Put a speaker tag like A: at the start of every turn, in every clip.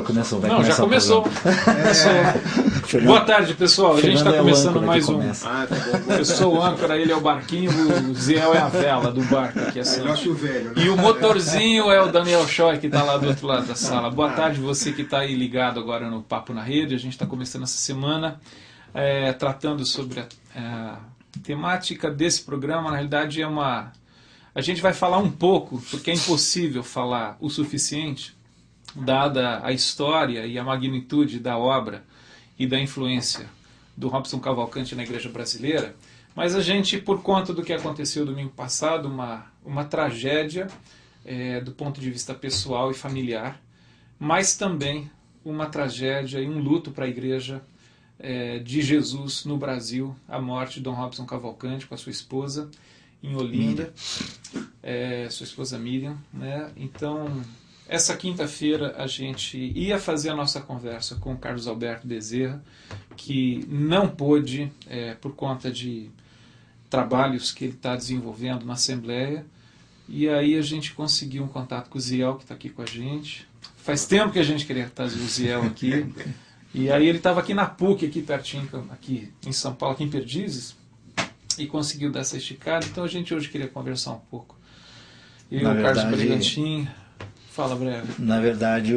A: começou. Vai
B: Não,
A: começar
B: já começou. Boa tarde, pessoal. A gente está começando mais um.
A: Tá
B: bom. Eu sou o âncora, ele é o barquinho, o Ziel é a vela do barco aqui. Assim.
C: Velho, né?
B: E o motorzinho é o Daniel Choi, que está lá do outro lado da sala. Boa tarde, você que está aí ligado agora no Papo na Rede. A gente está começando essa semana tratando sobre a temática desse programa. Na realidade, a gente vai falar um pouco, porque é impossível falar o suficiente, dada a história e a magnitude da obra e da influência do Robson Cavalcante na Igreja Brasileira, mas a gente, por conta do que aconteceu domingo passado, uma tragédia do ponto de vista pessoal e familiar, mas também uma tragédia e um luto para a Igreja de Jesus no Brasil, a morte de Dom Robson Cavalcante com a sua esposa em Olinda, sua esposa Miriam, né? Então, essa quinta-feira a gente ia fazer a nossa conversa com o Carlos Alberto Bezerra, que não pôde, por conta de trabalhos que ele está desenvolvendo na Assembleia, e aí a gente conseguiu um contato com o Ziel, que está aqui com a gente. Faz tempo que a gente queria trazer o Ziel aqui, e aí ele estava aqui na PUC, aqui pertinho, aqui em São Paulo, aqui em Perdizes, e conseguiu dar essa esticada. Então a gente hoje queria conversar um pouco. Eu e o Carlos Brigantin. Fala, breve.
A: Na verdade,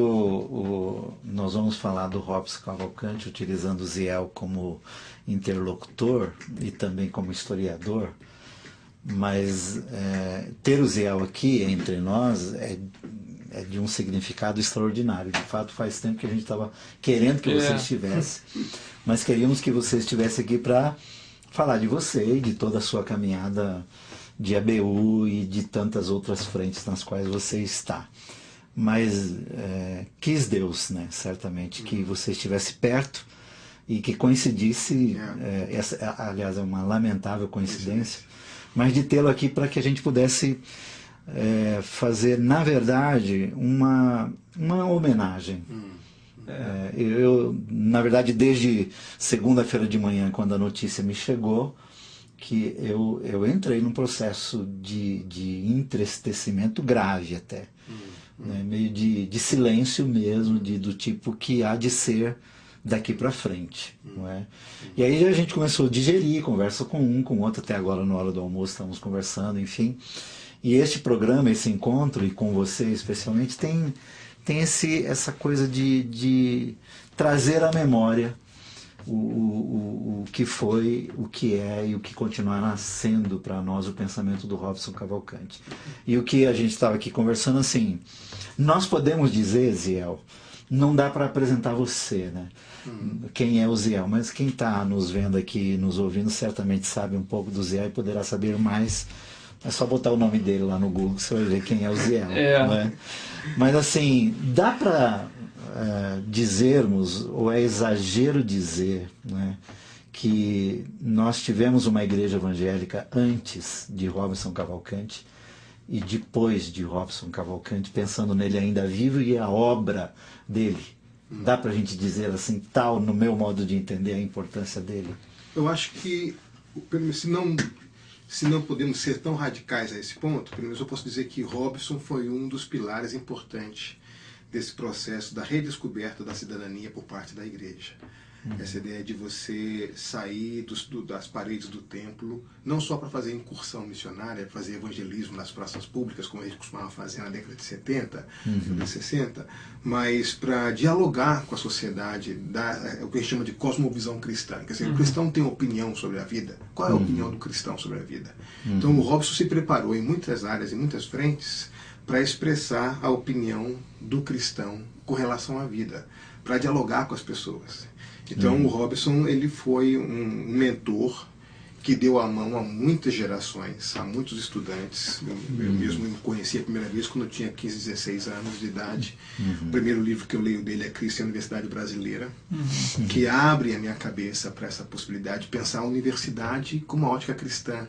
A: nós vamos falar do Robson Cavalcante, utilizando o Ziel como interlocutor e também como historiador, mas ter o Ziel aqui entre nós é de um significado extraordinário. De fato, faz tempo que a gente estava querendo que você estivesse, mas queríamos que você estivesse aqui para falar de você e de toda a sua caminhada de ABU e de tantas outras frentes nas quais você está. Mas quis Deus, né, certamente, que você estivesse perto e que coincidisse, aliás, é uma lamentável coincidência, mas de tê-lo aqui para que a gente pudesse fazer, na verdade, uma homenagem. Eu, na verdade, desde segunda-feira de manhã, quando a notícia me chegou, que eu entrei num processo de entristecimento grave até, né? Meio de silêncio mesmo, do tipo que há de ser daqui para frente. Não é? E aí a gente começou a digerir, conversa com um, com outro, até agora na hora do almoço estamos conversando, enfim. E este programa, esse encontro, e com você especialmente, tem essa coisa de trazer à memória o que foi, o que é e o que continuará sendo para nós o pensamento do Robson Cavalcante. E o que a gente estava aqui conversando, assim, nós podemos dizer, Ziel, não dá para apresentar você, né? Quem é o Ziel, mas quem está nos vendo aqui, nos ouvindo, certamente sabe um pouco do Ziel e poderá saber mais. É só botar o nome dele lá no Google, você vai ver quem é o Ziel. Né? Mas assim, dá para dizermos, ou é exagero dizer, né, que nós tivemos uma igreja evangélica antes de Robson Cavalcante e depois de Robson Cavalcante, pensando nele ainda vivo e a obra dele. Dá para a gente dizer assim, tal, no meu modo de entender, a importância dele?
C: Eu acho que, se não podemos ser tão radicais a esse ponto, pelo menos eu posso dizer que Robson foi um dos pilares importantes desse processo da redescoberta da cidadania por parte da igreja. Essa ideia de você sair das paredes do templo, não só para fazer incursão missionária, fazer evangelismo nas praças públicas, como a gente costumava fazer na década de 70, de 60, mas para dialogar com a sociedade, o que a gente chama de cosmovisão cristã. Quer dizer, o cristão tem opinião sobre a vida. Qual é a opinião do cristão sobre a vida? Então o Robson se preparou em muitas áreas, em muitas frentes, para expressar a opinião do cristão com relação à vida, para dialogar com as pessoas. Então o Robson, ele foi um mentor que deu a mão a muitas gerações, a muitos estudantes. Eu mesmo me conheci a primeira vez quando eu tinha 15, 16 anos de idade. O primeiro livro que eu leio dele é Cristo e a Universidade Brasileira, que abre a minha cabeça para essa possibilidade de pensar a universidade com uma ótica cristã.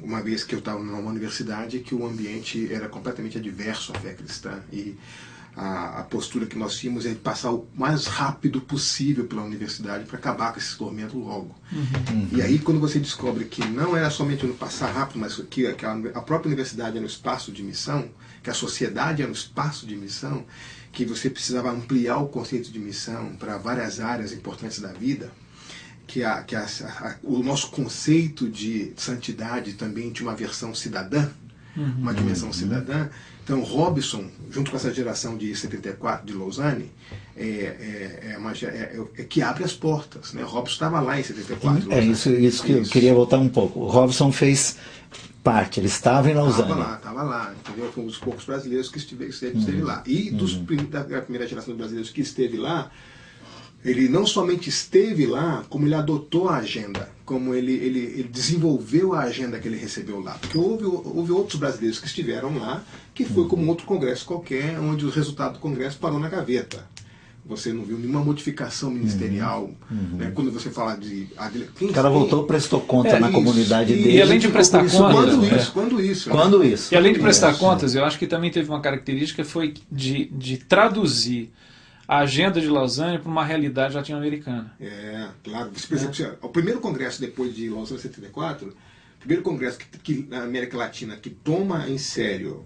C: Uma vez que eu estava numa universidade que o ambiente era completamente adverso à fé cristã e a postura que nós tínhamos é de passar o mais rápido possível pela universidade para acabar com esse tormento logo. E aí quando você descobre que não era somente no passar rápido, mas que a própria universidade era um espaço de missão, que a sociedade era um espaço de missão, que você precisava ampliar o conceito de missão para várias áreas importantes da vida, que o nosso conceito de santidade também tinha uma versão cidadã, uma dimensão cidadã. Então, Robson, junto com essa geração de 74 de Lausanne, que abre as portas, né? Robson estava lá em 74.
A: Isso que eu queria voltar um pouco. O Robson fez parte, ele estava em Lausanne.
C: Estava lá, entendeu? Foi um dos poucos brasileiros que esteve lá. E da primeira geração de brasileiros que esteve lá, ele não somente esteve lá, como ele adotou a agenda, como ele desenvolveu a agenda que ele recebeu lá. Porque houve outros brasileiros que estiveram lá, que foi como outro congresso qualquer, onde o resultado do congresso parou na gaveta. Você não viu nenhuma modificação ministerial. Né? Quando você fala de...
A: O cara voltou, prestou conta na comunidade dele.
B: E além de prestar contas...
C: Quando isso.
B: E além de prestar contas, eu acho que também teve uma característica, foi de traduzir a agenda de Lausanne para uma realidade latino-americana.
C: Claro. Por exemplo, o primeiro congresso depois de Lausanne 74, o primeiro congresso que na América Latina que toma em sério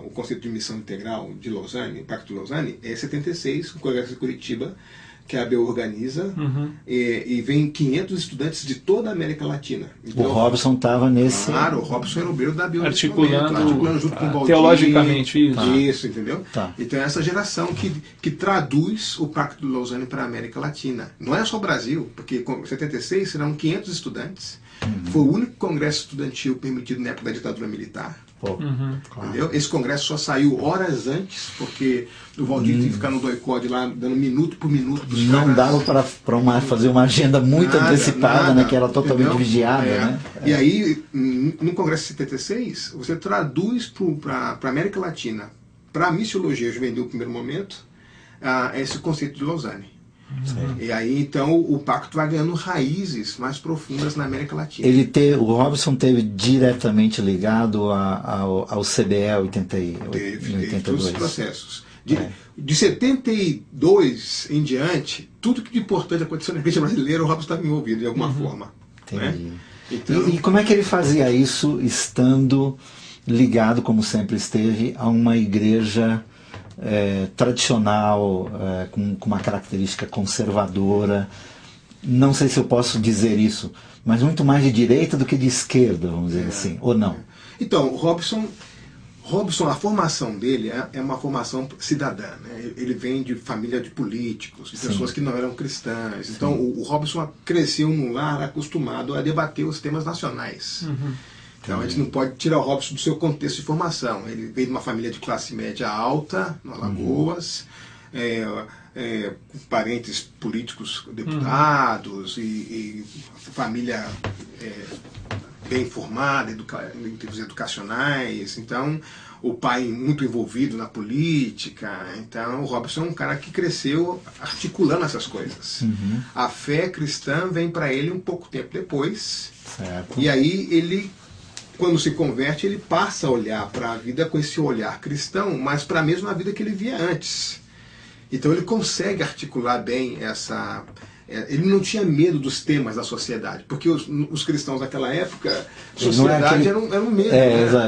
C: o conceito de missão integral de Lausanne, o Pacto de Lausanne, é 76, o Congresso de Curitiba, que a ABU organiza, e vem 500 estudantes de toda a América Latina. Então,
A: o Robson estava nesse...
C: Claro, o Robson era o obreiro da ABU
B: articulando
C: junto com o Valdir.
B: Teologicamente, isso.
C: Isso, entendeu? Então é essa geração que traduz o Pacto de Lausanne para a América Latina. Não é só o Brasil, porque em 76 serão 500 estudantes. Foi o único congresso estudantil permitido na época da ditadura militar. Entendeu? Esse congresso só saiu horas antes, porque o Valdir tinha que ficar no doicode lá, dando minuto por minuto.
A: Não dava para fazer uma agenda muito antecipada, né, que era totalmente vigiada. Né?
C: E aí, no congresso 76, você traduz para a América Latina, para a missiologia juvenil no primeiro momento, esse conceito de Lausanne. E aí então o pacto vai ganhando raízes mais profundas na América Latina.
A: O Robson teve diretamente ligado ao CBE 82.
C: Teve todos os processos. De 72 em diante, tudo que de importante aconteceu na igreja brasileira, o Robson estava envolvido de alguma forma.
A: Entendi.
C: Né? Então,
A: e como é que ele fazia isso estando ligado, como sempre esteve, a uma igreja tradicional, com uma característica conservadora? Não sei se eu posso dizer isso, mas muito mais de direita do que de esquerda, vamos dizer assim, ou não?
C: Então, Robson, a formação dele é uma formação cidadã, né? Ele vem de família de políticos, de pessoas que não eram cristãs. Então, o Robson cresceu num lar acostumado a debater os temas nacionais. Então a gente não pode tirar o Robson do seu contexto de formação. Ele veio de uma família de classe média alta, no Alagoas, com parentes políticos, deputados, e família bem formada, em termos educacionais. Então o pai muito envolvido na política. Então o Robson é um cara que cresceu articulando essas coisas. A fé cristã vem para ele um pouco tempo depois.
A: Certo.
C: E aí ele, quando se converte, ele passa a olhar para a vida com esse olhar cristão, mas para a mesma vida que ele via antes. Então ele consegue articular bem essa... Ele não tinha medo dos temas da sociedade, porque os cristãos daquela época, sociedade era um medo.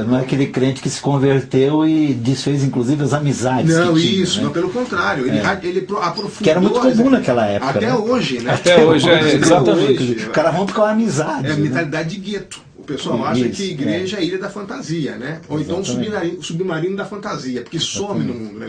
A: Não é aquele crente que se converteu e desfez inclusive as amizades.
C: Não,
A: que tinha,
C: isso,
A: né?
C: não, pelo contrário. Ele aprofundou.
A: Que era muito comum naquela época.
C: Até hoje, né?
B: Até hoje, exatamente.
A: O cara rompe com a amizade.
C: É a mentalidade de gueto. O pessoal acha que igreja é ilha da fantasia, né? Ou então submarino da fantasia, porque some no mundo, não é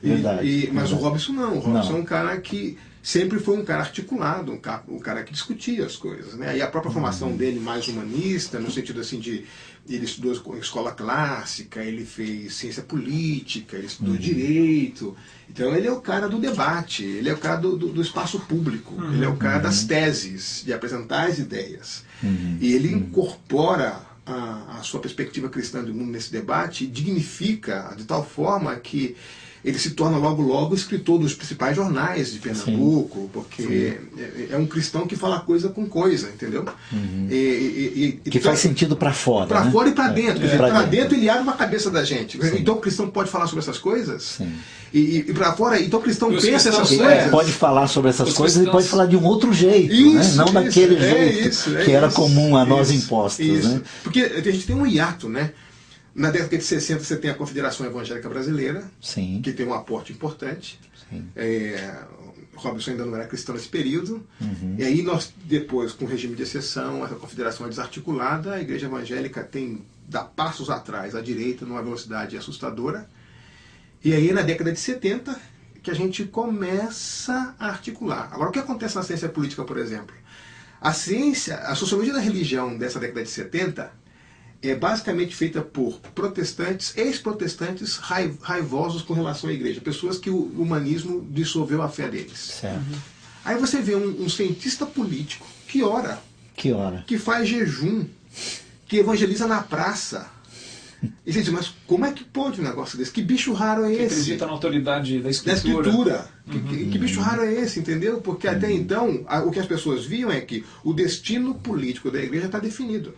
C: verdade? Mas o Robson não. O Robson é um cara que sempre foi um cara articulado, um cara que discutia as coisas, né? E a própria formação dele mais humanista, no sentido assim de... Ele estudou escola clássica, ele fez ciência política, ele estudou direito. Então ele é o cara do debate, ele é o cara do espaço público, ele é o cara das teses, de apresentar as ideias. E ele incorpora a sua perspectiva cristã do mundo nesse debate e dignifica de tal forma que ele se torna logo escritor dos principais jornais de Pernambuco, porque é um cristão que fala coisa com coisa, entendeu?
A: Que faz sentido para fora.
C: Para
A: né?
C: fora e para dentro. Para dentro ele abre uma cabeça da gente. Então o cristão pode falar sobre essas coisas. E para fora, então o cristão pensa essas coisas.
A: Pode falar sobre essas coisas e pode falar de um outro jeito, né? Não daquele jeito que era comum a nós impostos.
C: Né? Porque a gente tem um hiato, né? Na década de 60 você tem a Confederação Evangélica Brasileira,
A: Sim.
C: que tem um aporte importante.
A: Sim.
C: Robson ainda não era cristão nesse período. E aí nós, depois, com o regime de exceção, a confederação é desarticulada, a igreja evangélica dá passos atrás à direita numa velocidade assustadora. E aí na década de 70 que a gente começa a articular. Agora, o que acontece na ciência política, por exemplo? A sociologia da religião dessa década de 70 é basicamente feita por protestantes, ex-protestantes raivosos com relação à igreja, pessoas que o humanismo dissolveu a fé deles.
A: Certo.
C: Aí você vê um cientista político que ora, que faz jejum, que evangeliza na praça. E você diz, mas como é que pode um negócio desse? Que bicho raro é esse?
B: Que acredita na autoridade da escritura.
C: Da escritura. Que bicho raro é esse, entendeu? Porque até então, o que as pessoas viam é que o destino político da igreja está definido.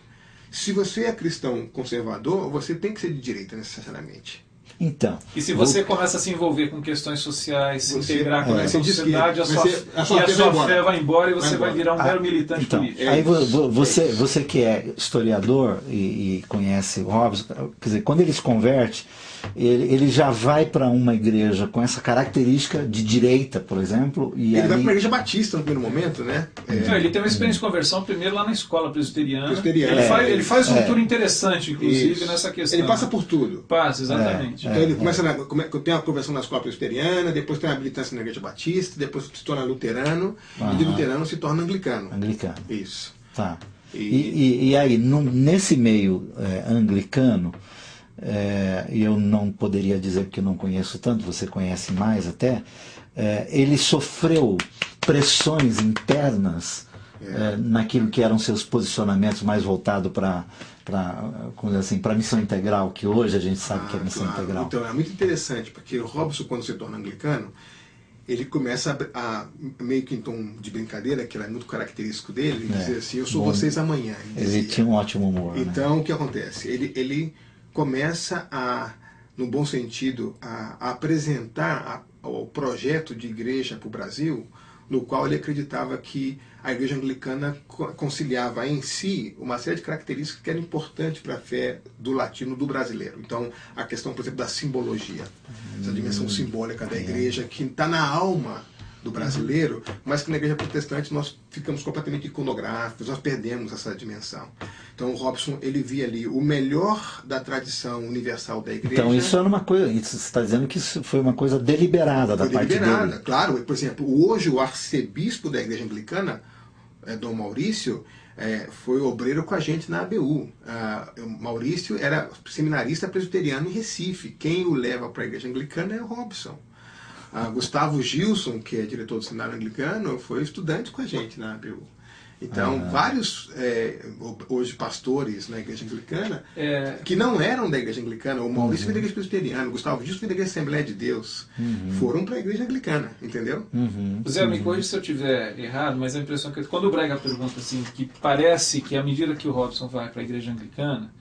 C: Se você é cristão conservador, você tem que ser de direita necessariamente.
A: Então,
B: e se você começa a se envolver com questões sociais, se integrar com essa sociedade, a sua fé vai embora e você vai virar um mero militante político.
A: Aí você que é historiador e conhece o Robson, quer dizer, quando ele se converte, ele já vai para uma igreja com essa característica de direita, por exemplo. E
C: ele vai para uma igreja batista no primeiro momento, né?
B: Então, ele tem uma experiência de conversão primeiro lá na escola presbiteriana. Ele faz um tour interessante, inclusive, nessa questão.
C: Ele passa por tudo.
B: Passa, exatamente.
C: Então ele começa tem uma conversão na escola presbiteriana, depois tem uma militância na igreja batista, depois se torna luterano, e de luterano se torna anglicano.
A: Anglicano.
C: Isso.
A: Tá. E aí, nesse meio anglicano, e eu não poderia dizer porque eu não conheço tanto, você conhece mais até, ele sofreu pressões internas naquilo que eram seus posicionamentos mais voltados para a missão integral, que hoje a gente sabe que é missão integral.
C: Então é muito interessante, porque o Robson, quando se torna anglicano, ele começa a meio que em tom de brincadeira, que era muito característico dele, dizer assim, eu sou vocês amanhã.
A: Ele tinha um ótimo humor.
C: Então o que acontece? Ele começa no bom sentido, a apresentar o projeto de igreja para o Brasil, no qual ele acreditava que a igreja anglicana conciliava em si uma série de características que eram importantes para a fé do latino, do brasileiro. Então, a questão, por exemplo, da simbologia, essa dimensão simbólica da igreja, que está na alma do brasileiro, mas que na igreja protestante nós ficamos completamente iconográficos, nós perdemos essa dimensão. Então o Robson, ele via ali o melhor da tradição universal da igreja.
A: Então isso era uma coisa, você está dizendo que isso foi uma coisa deliberada da parte dele.
C: Claro. Por exemplo, hoje o arcebispo da igreja anglicana, Dom Maurício, foi obreiro com a gente na ABU. Maurício era seminarista presbiteriano em Recife. Quem o leva para a igreja anglicana é o Robson. Gustavo Gilson, que é diretor do seminário anglicano, foi estudante com a gente na ABU. Então, vários, hoje, pastores na igreja anglicana, que não eram da igreja anglicana, o Maurício veio da igreja presbiteriana, o Gustavo Gilson veio da igreja Assembleia de Deus, foram para a igreja anglicana, entendeu?
B: Zé, me corrija se eu estiver errado, mas a impressão que quando o Brega pergunta assim, que parece que à medida que o Robson vai para a igreja anglicana,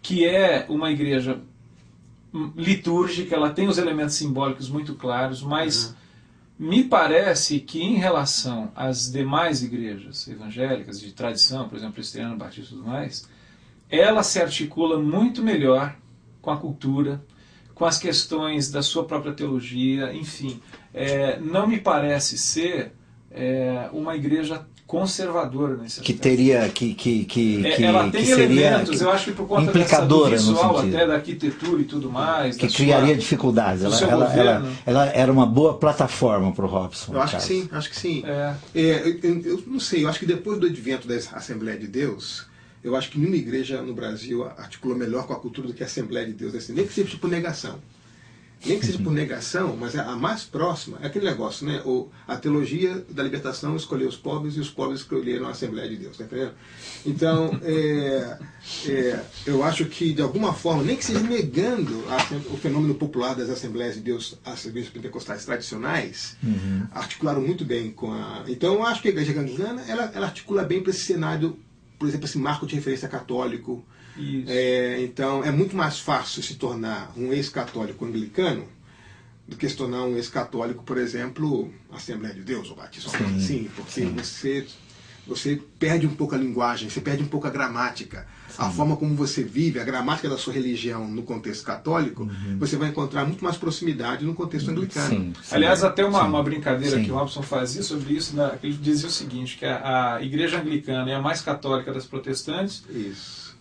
B: que é uma igreja litúrgica, ela tem os elementos simbólicos muito claros, mas me parece que em relação às demais igrejas evangélicas de tradição, por exemplo, presbiteriana, batista e tudo mais, ela se articula muito melhor com a cultura, com as questões da sua própria teologia, enfim. Não me parece ser uma igreja conservadora nesse aspecto.
A: Que teria
B: ela tem elementos, eu acho que por conta do visual, até da arquitetura e tudo mais,
A: que criaria dificuldades. Ela era uma boa plataforma para o Robson.
C: Eu acho que sim. Eu não sei, eu acho que depois do advento da Assembleia de Deus, eu acho que nenhuma igreja no Brasil articula melhor com a cultura do que a Assembleia de Deus, assim, nem que seja por negação. Nem que seja por negação, mas a mais próxima é aquele negócio, né? A teologia da libertação escolheu os pobres e os pobres escolheram a Assembleia de Deus, tá entendendo? Então, eu acho que, de alguma forma, nem que seja negando o fenômeno popular das Assembleias de Deus, as igrejas pentecostais tradicionais, articularam muito bem com a... Então, eu acho que a igreja anglicana, ela articula bem para esse cenário, por exemplo, esse marco de referência católico. Então é muito mais fácil se tornar um ex-católico anglicano do que se tornar um ex-católico, por exemplo, Assembleia de Deus ou Batista. Sim, porque você você perde um pouco a linguagem, você perde um pouco a gramática. A forma como você vive, a gramática da sua religião no contexto católico, você vai encontrar muito mais proximidade no contexto anglicano.
A: Sim,
B: Aliás, até uma brincadeira que o Robson fazia sobre isso, né, ele dizia o seguinte, que a igreja anglicana é a mais católica das protestantes.
C: Isso.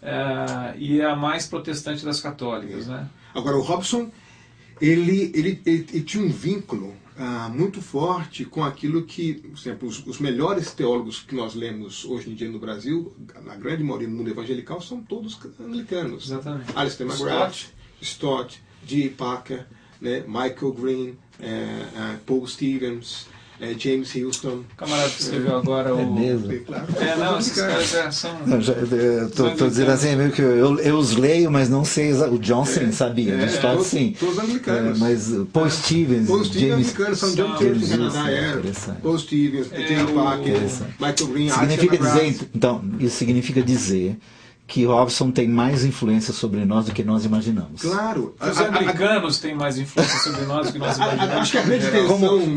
B: E é a mais protestante das católicas. Né?
C: Agora, o Robson, ele tinha um vínculo muito forte com aquilo que, por exemplo, os melhores teólogos que nós lemos hoje em dia no Brasil, na grande maioria do mundo evangelical, são todos anglicanos.
B: Exatamente.
C: Alistair McGrath, Stott, G. Packer, né, Michael Green, Paul Stevens, James Houston.
B: O camarada que escreveu agora o...
A: mesmo?
C: Claro.
B: Não, esses caras já são...
A: Estou dizendo assim, meio que eu os leio, mas não sei. O John sim sabia, o Stott sim.
C: Todos anglicanos.
A: Mas Paul Stevens,
C: Paul Stevens
A: James...
C: São John Church no Canadá,
A: interessante.
C: Paul Stevens, James Packer, Michael Green,
A: Significa
C: Alistair
A: dizer, então, isso significa dizer que Robson tem mais influência sobre nós do que nós imaginamos.
C: Claro.
B: Os anglicanos têm mais influência sobre nós do que nós imaginamos.
C: Acho que a grande tensão...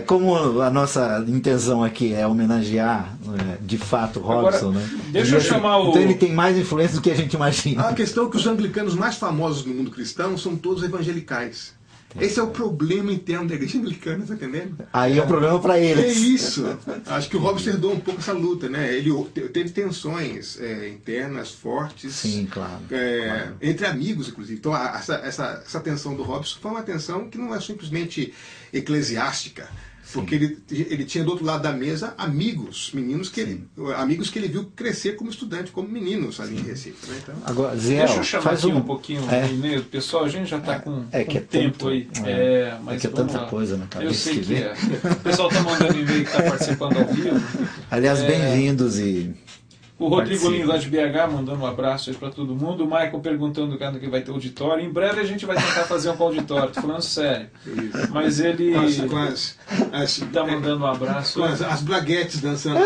A: Como a nossa intenção aqui é homenagear, de fato, Robson,
B: agora,
A: né?
B: Deixa eu chamar o...
A: Então ele tem mais influência do que a gente imagina.
C: A questão é que os anglicanos mais famosos no mundo cristão são todos evangelicais. Esse é o problema interno da igreja anglicana, tá entendendo?
A: Aí é um problema para eles.
C: É isso. Acho que o Robson herdou um pouco essa luta, né? Ele teve tensões internas fortes.
A: Sim, claro, claro.
C: Entre amigos, inclusive. Então, essa tensão do Robson foi uma tensão que não é simplesmente eclesiástica. Porque ele tinha do outro lado da mesa amigos, meninos amigos que ele viu crescer como estudante, como meninos ali em Recife. Né? Então,
A: agora, Ziel,
B: deixa eu chamar aqui um pouquinho o e-mail do pessoal, a gente já está com tempo aí. Mas
A: é tanta coisa na cabeça.
B: Eu sei que o pessoal está mandando e-mail que está participando ao vivo.
A: Aliás, bem-vindos e...
B: O Rodrigo Lins lá de BH mandando um abraço aí para todo mundo. O Michael perguntando quando que vai ter auditório. Em breve a gente vai tentar fazer um auditório, tô falando sério.
C: Isso.
B: Mas ele
C: tá
B: mandando um abraço.
C: As blaguetes dançando.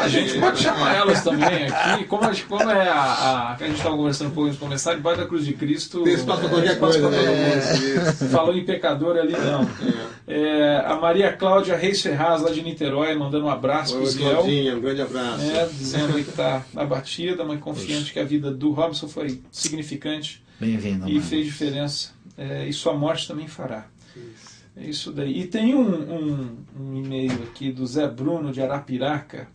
B: A gente pode chamar elas também aqui. Como é a gente estava conversando um pouco antes de começar, debaixo da cruz de Cristo.
C: Tem espaço para qualquer coisa, né?
B: Falou em pecador ali, não. A Maria Cláudia Reis Ferraz, lá de Niterói, mandando um abraço para o Ziel.
C: Claudinha, um grande abraço.
B: Dizendo que está abatida, mas confiante que a vida do Robson foi significante e fez diferença. E sua morte também fará.
C: Isso.
B: É isso daí. E tem um e-mail aqui do Zé Bruno de Arapiraca,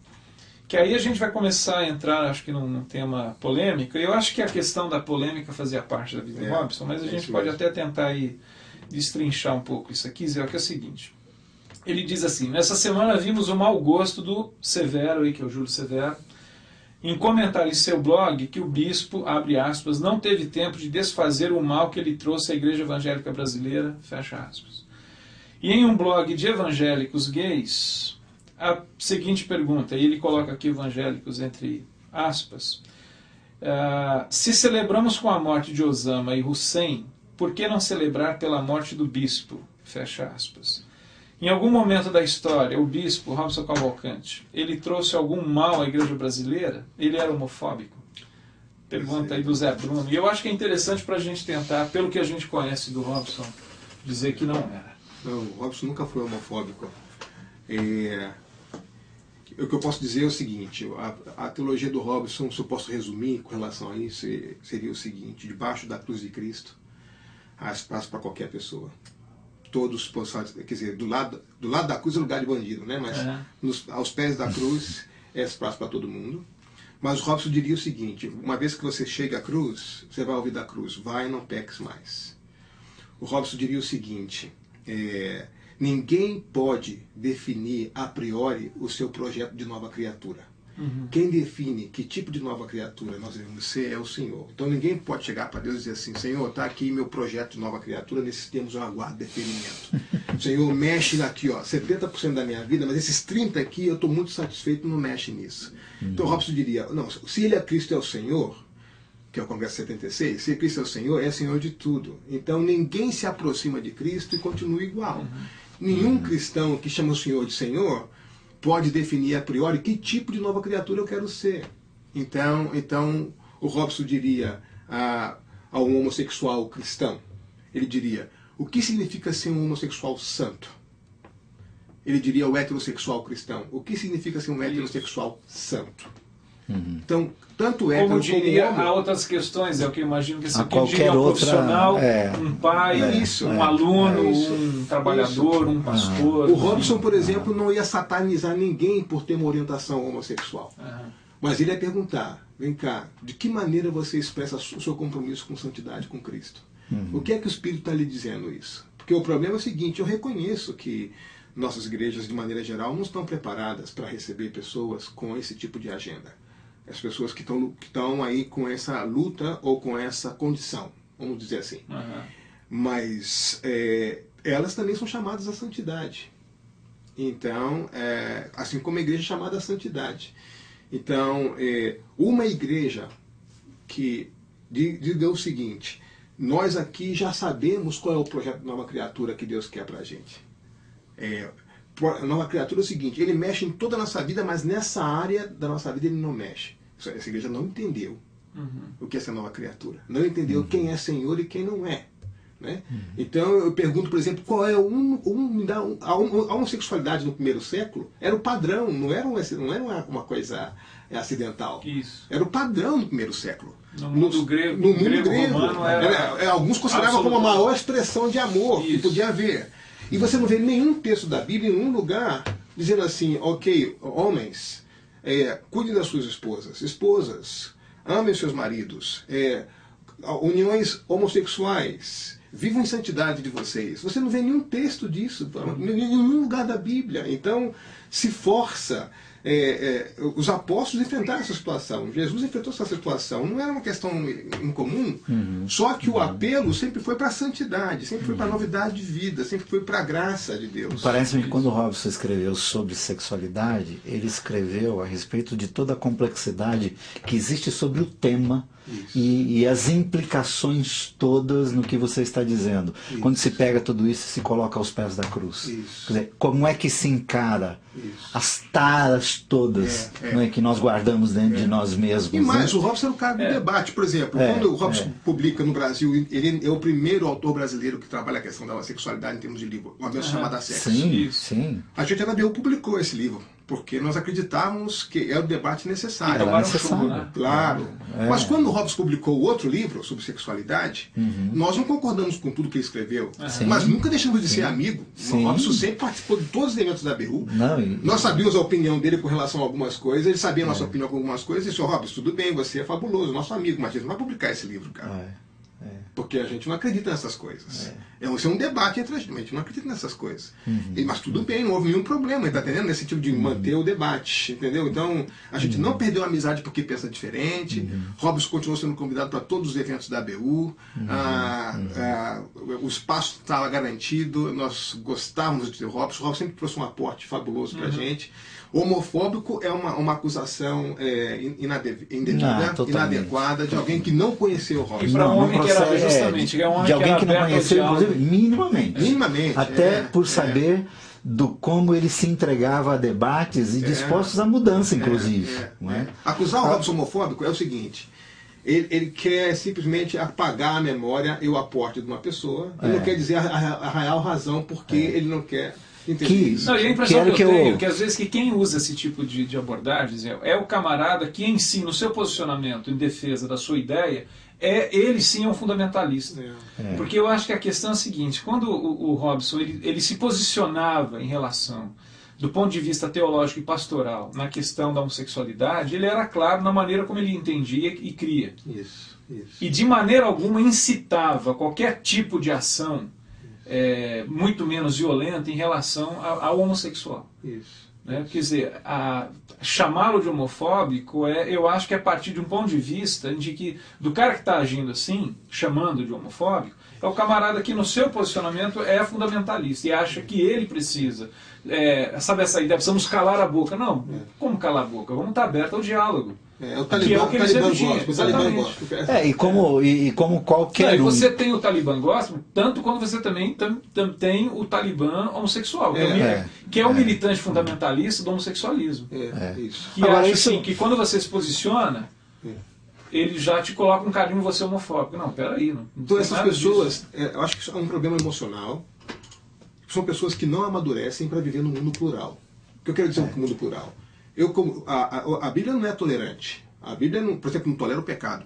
B: que aí a gente vai começar a entrar, acho que num tema polêmico. Eu acho que a questão da polêmica fazia parte da vida do Robson, mas a gente pode até tentar aí destrinchar um pouco isso aqui, Zé, que é o seguinte. Ele diz assim: nessa semana vimos o mau gosto do Severo, aí, que é o Júlio Severo, em comentar em seu blog que o bispo, abre aspas, não teve tempo de desfazer o mal que ele trouxe à igreja evangélica brasileira, fecha aspas. E em um blog de evangélicos gays, a seguinte pergunta, e ele coloca aqui evangélicos entre aspas, se celebramos com a morte de Osama e Hussein, por que não celebrar pela morte do bispo, fecha aspas. Em algum momento da história, o bispo Robson Cavalcante, ele trouxe algum mal à igreja brasileira? Ele era homofóbico? Pergunta aí do Zé Bruno. E eu acho que é interessante para a gente tentar, pelo que a gente conhece do Robson, dizer que não era.
C: Não, o Robson nunca foi homofóbico. O que eu posso dizer é o seguinte, a teologia do Robson, se eu posso resumir com relação a isso, seria o seguinte: debaixo da cruz de Cristo, há espaço para qualquer pessoa. Todos, quer dizer, do lado da cruz é lugar de bandido, né? Mas aos pés da cruz é espaço para todo mundo. Mas o Robson diria o seguinte: uma vez que você chega à cruz, você vai ouvir da cruz, vai e não peques mais. O Robson diria o seguinte: ninguém pode definir a priori o seu projeto de nova criatura. Quem define que tipo de nova criatura nós devemos ser é o Senhor. Então ninguém pode chegar para Deus e dizer assim: Senhor, está aqui meu projeto de nova criatura, nesses termos eu aguardo deferimento. Senhor, mexe aqui, 70% da minha vida, mas esses 30% aqui eu estou muito satisfeito, não mexe nisso. Então Robson diria: não, se ele é Cristo, é o Senhor, que é o Congresso 76, se Cristo é o Senhor de tudo. Então ninguém se aproxima de Cristo e continua igual. Nenhum cristão que chama o Senhor de Senhor pode definir a priori que tipo de nova criatura eu quero ser. Então o Robson diria a um homossexual cristão, ele diria: o que significa ser um homossexual santo? ele diria o heterossexual cristão. O que significa ser um heterossexual santo? Então, tanto hétero
B: como diria,
C: como homem,
B: há outras questões, é o que eu imagino que isso aqui
A: qualquer
B: diria um
A: outra,
B: profissional, um pai, um aluno, um trabalhador, um pastor.
C: O Robson, por exemplo, não ia satanizar ninguém por ter uma orientação homossexual. Mas ele ia perguntar, vem cá, de que maneira você expressa o seu compromisso com santidade com Cristo? O que é que o Espírito está lhe dizendo isso? Porque o problema é o seguinte, eu reconheço que nossas igrejas, de maneira geral, não estão preparadas para receber pessoas com esse tipo de agenda. As pessoas que estão aí com essa luta ou com essa condição, vamos dizer assim. Mas elas também são chamadas à santidade. Então, assim como a igreja é chamada à santidade. Então, uma igreja que diga o seguinte, nós aqui já sabemos qual é o projeto de Nova Criatura que Deus quer para a gente. A Nova Criatura é o seguinte, ele mexe em toda a nossa vida, mas nessa área da nossa vida ele não mexe. Essa igreja não entendeu o que é essa nova criatura. Não entendeu quem é Senhor e quem não é. Né? Então eu pergunto, por exemplo, qual é a homossexualidade no primeiro século? Era o padrão, não era uma coisa acidental.
B: Isso.
C: Era o padrão no primeiro século.
B: No mundo grego,
C: romano, alguns consideravam como a maior expressão de amor que podia haver. E você não vê nenhum texto da Bíblia, em nenhum lugar, dizendo assim, ok, homens, cuidem das suas esposas, amem seus maridos, uniões homossexuais, vivam em santidade de vocês. Você não vê nenhum texto disso, em nenhum lugar da Bíblia. Então, se força. Os apóstolos enfrentaram essa situação. Jesus enfrentou essa situação. Não era uma questão incomum, só que o apelo sempre foi para a santidade, sempre foi para a novidade de vida, sempre foi para a graça de Deus.
A: Parece-me que quando o Robson escreveu sobre sexualidade, ele escreveu a respeito de toda a complexidade que existe sobre o tema e as implicações todas no que você está dizendo. Quando se pega tudo isso e se coloca aos pés da cruz. Quer dizer, como é que se encara as taras todas que nós guardamos dentro de nós mesmos.
C: E mais, o Robson era o cara do debate. Por exemplo, quando o Robson publica no Brasil, ele é o primeiro autor brasileiro que trabalha a questão da sexualidade em termos de livro, uma vez chamada Sexo.
A: Sim.
C: A gente na BU publicou esse livro, porque nós acreditávamos que era o debate necessário.
A: Era necessário.
C: Né? Claro. Mas quando o Robson publicou outro livro sobre sexualidade, nós não concordamos com tudo que ele escreveu, mas nunca deixamos de ser amigo. O Robson sempre participou de todos os eventos da BU. Nós sabíamos a opinião dele com relação a algumas coisas, ele sabia a nossa opinião com algumas coisas, e disse, Robson, tudo bem, você é fabuloso, nosso amigo, mas a gente não vai publicar esse livro, cara. Porque a gente não acredita nessas coisas. Isso é um debate entre a gente não acredita nessas coisas. Mas tudo bem, não houve nenhum problema, está entendendo? Nesse tipo de manter o debate, entendeu? Então, a gente não perdeu a amizade porque pensa diferente. Robson continuou sendo convidado para todos os eventos da ABU. O espaço estava garantido, nós gostávamos de ter o Robson. O Robson sempre trouxe um aporte fabuloso para a gente. Homofóbico é uma acusação indevida, inadequada, de alguém que não conheceu o Robson.
B: E para um homem que era justamente,
A: de alguém que não conheceu, inclusive, minimamente. Até por saber do como ele se entregava a debates e dispostos à mudança, inclusive.
C: Acusar o Robson homofóbico é o seguinte, ele quer simplesmente apagar a memória e o aporte de uma pessoa, e não quer dizer a real razão porque ele não quer...
B: Não, e a impressão que eu tenho que às vezes que quem usa esse tipo de abordagens é o camarada que em si, no seu posicionamento em defesa da sua ideia, ele sim é um fundamentalista. Porque eu acho que a questão é a seguinte, quando o Robson ele se posicionava em relação, do ponto de vista teológico e pastoral, na questão da homossexualidade, ele era claro na maneira como ele entendia e cria. E de maneira alguma incitava qualquer tipo de ação muito menos violenta em relação ao homossexual. Né? Quer dizer, chamá-lo de homofóbico, eu acho que é a partir de um ponto de vista de que, do cara que está agindo assim, chamando de homofóbico, é o camarada que no seu posicionamento é fundamentalista e acha que ele precisa, sabe essa ideia, precisamos calar a boca. Não, como calar a boca? Vamos estar abertos ao diálogo.
C: O Talibã gosta.
A: E como qualquer
B: e você tem o Talibã gospel, tanto quanto você também tem o Talibã homossexual, que é um militante fundamentalista do homossexualismo. Que
A: agora,
B: acha assim, que quando você se posiciona, ele já te coloca um carinho em você homofóbico. Não, peraí.
C: Então essas pessoas, eu acho que isso é um problema emocional, são pessoas que não amadurecem para viver no mundo plural. O que eu quero dizer com o mundo plural? A Bíblia não é tolerante. A Bíblia, por exemplo, não tolera o pecado.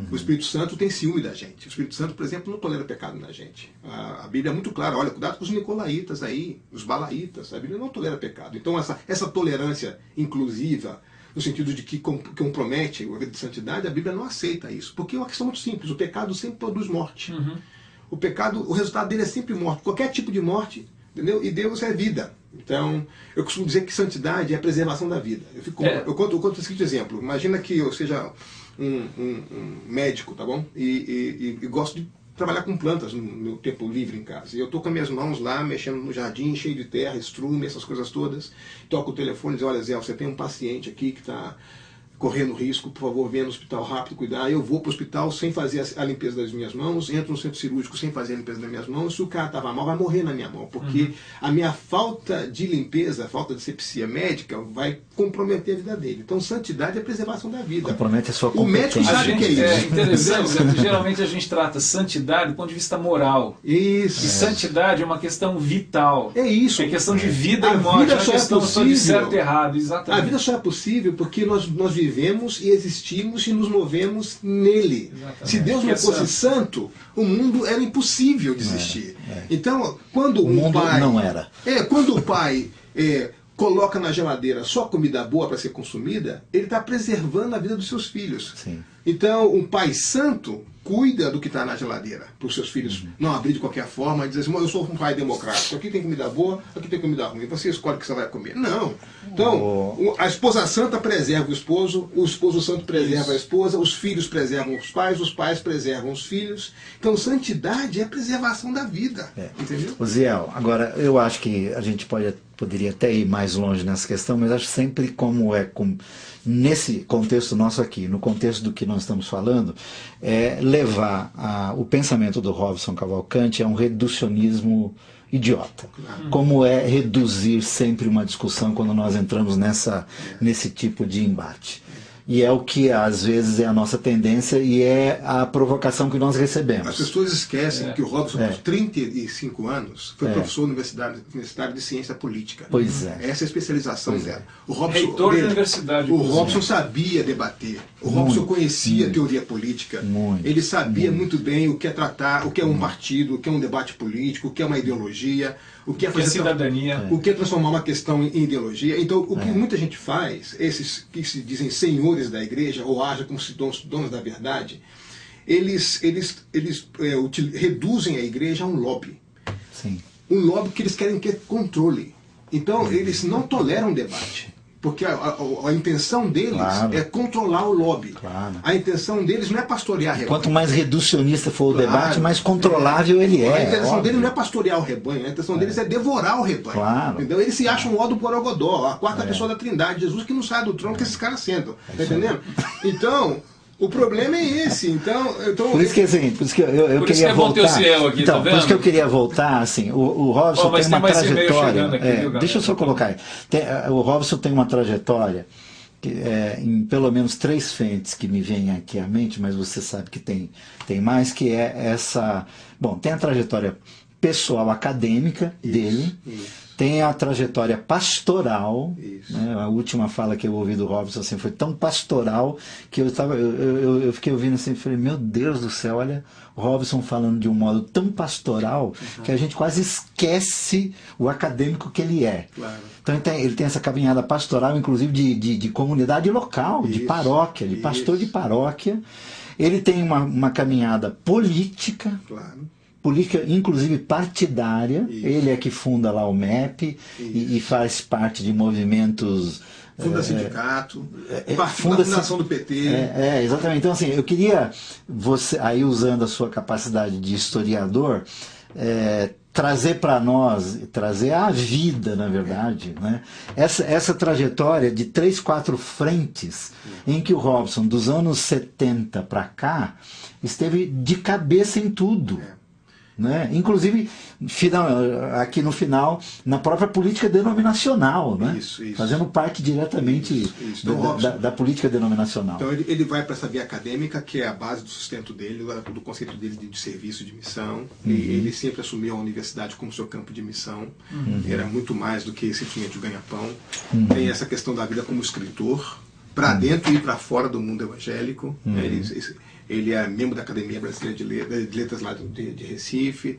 C: O Espírito Santo tem ciúme da gente. O Espírito Santo, por exemplo, não tolera pecado na gente. A Bíblia é muito clara. Olha, cuidado com os nicolaítas aí, os balaitas. A Bíblia não tolera pecado. Então, essa tolerância inclusiva, no sentido de que compromete a vida de santidade, a Bíblia não aceita isso. Porque é uma questão muito simples. O pecado sempre produz morte. O pecado, o resultado dele é sempre morte. Qualquer tipo de morte, entendeu? E Deus é vida. Então, eu costumo dizer que santidade é a preservação da vida. Eu conto o seguinte exemplo. Imagina que eu seja um médico, tá bom? E gosto de trabalhar com plantas no meu tempo livre em casa. E eu estou com as minhas mãos lá, mexendo no jardim, cheio de terra, estrume, essas coisas todas. Toco o telefone e digo, olha Zé, você tem um paciente aqui que está correndo risco, por favor, venha no hospital rápido cuidar. Eu vou para o hospital sem fazer a limpeza das minhas mãos, entro no centro cirúrgico sem fazer a limpeza das minhas mãos. Se o cara estava mal, vai morrer na minha mão, porque a minha falta de limpeza, a falta de sepsia médica vai comprometer a vida dele. Então, santidade é a preservação da vida.
A: Compromete a sua
C: competência. O médico sabe o que é isso.
B: É interessante, Zé, geralmente a gente trata santidade do ponto de vista moral.
C: Isso.
B: E santidade é uma questão vital.
C: É isso.
B: É questão de vida e morte.
C: Vida só é possível.
B: De certo e errado, exatamente.
C: A vida só é possível porque nós vivemos e existimos e nos movemos nele. Exatamente. Se Deus não fosse santo, o mundo era impossível de existir. Então, quando
A: o mundo não era.
C: Quando o pai coloca na geladeira só comida boa para ser consumida, ele está preservando a vida dos seus filhos.
A: Sim.
C: Então, um pai santo cuida do que está na geladeira para os seus filhos não abrir de qualquer forma e dizer assim, eu sou um pai democrático, aqui tem comida boa, aqui tem comida ruim, você escolhe o que você vai comer. Não. Então, a esposa santa preserva o esposo santo preserva a esposa, os filhos preservam os pais preservam os filhos. Então, santidade é a preservação da vida. Entendeu?
A: Ziel, agora, eu acho que a gente poderia até ir mais longe nessa questão, mas acho sempre como nesse contexto nosso aqui, no contexto do que nós estamos falando, levar o pensamento do Robson Cavalcante a um reducionismo idiota. Como é reduzir sempre uma discussão quando nós entramos nesse tipo de embate. E é o que às vezes é a nossa tendência e é a provocação que nós recebemos.
C: As pessoas esquecem que o Robson, por 35 anos, foi professor universitário de ciência política.
A: Pois é.
C: Essa é a especialização dela. O Robson,
B: reitor da universidade.
C: O Robson sabia debater. O Robson conhecia a teoria política. Ele sabia muito bem o que é tratar, o que é um partido, o que é um debate político, o que é uma ideologia, o que é fazer
B: cidadania,
C: o que é transformar uma questão em ideologia. Então, o que muita gente faz, esses que se dizem senhores da igreja, ou agem como se donos da verdade, eles reduzem a igreja a um lobby.
A: Sim.
C: Um lobby que eles querem que é controle. Então, eles não toleram debate. Porque a intenção deles é controlar o lobby. A intenção deles não é pastorear rebanho.
A: Quanto mais reducionista for o debate, mais controlável ele é.
C: A intenção deles não é pastorear o rebanho, a intenção deles é devorar o rebanho. Entendeu? Eles se acham o ó do Borogodó, a quarta pessoa da Trindade, Jesus que não sai do trono que esses caras sentam. Tá entendendo? Então, o problema é esse. Então,
A: por isso que assim, por isso que eu queria voltar.
B: Aqui,
A: então,
B: tá vendo?
A: Por isso que eu queria voltar, assim, o Robson tem uma trajetória.
B: Aqui,
A: deixa eu só colocar. O Robson tem uma trajetória que, em pelo menos 3 frentes que me vêm aqui à mente, mas você sabe que tem mais, que é essa. Bom, tem a trajetória pessoal acadêmica dele. Tem a trajetória pastoral, né? A última fala que eu ouvi do Robson assim, foi tão pastoral que eu fiquei ouvindo assim, falei, meu Deus do céu, olha o Robson falando de um modo tão pastoral que a gente quase esquece o acadêmico que ele é. Então ele tem essa caminhada pastoral, inclusive de comunidade local, de paróquia, de pastor de paróquia. Ele tem uma caminhada política. Política, inclusive partidária. Ele é que funda lá o MEP e faz parte de movimentos...
C: Funda sindicato, funda fundação do PT.
A: Exatamente. Então, assim, eu queria, você, aí usando a sua capacidade de historiador, trazer para nós, trazer à vida, na verdade, né? Essa trajetória de 3, 4 frentes em que o Robson, dos anos 70 para cá, esteve de cabeça em tudo. Né? Inclusive, aqui no final, na própria política denominacional, né?
C: Isso.
A: Fazendo parte diretamente da política denominacional.
C: Então ele vai para essa via acadêmica, que é a base do sustento dele, do conceito dele de serviço, de missão. E ele sempre assumiu a universidade como seu campo de missão. Era muito mais do que simplesmente o ganha-pão. Tem essa questão da vida como escritor, para dentro e para fora do mundo evangélico. Ele é membro da Academia Brasileira de Letras lá de Recife.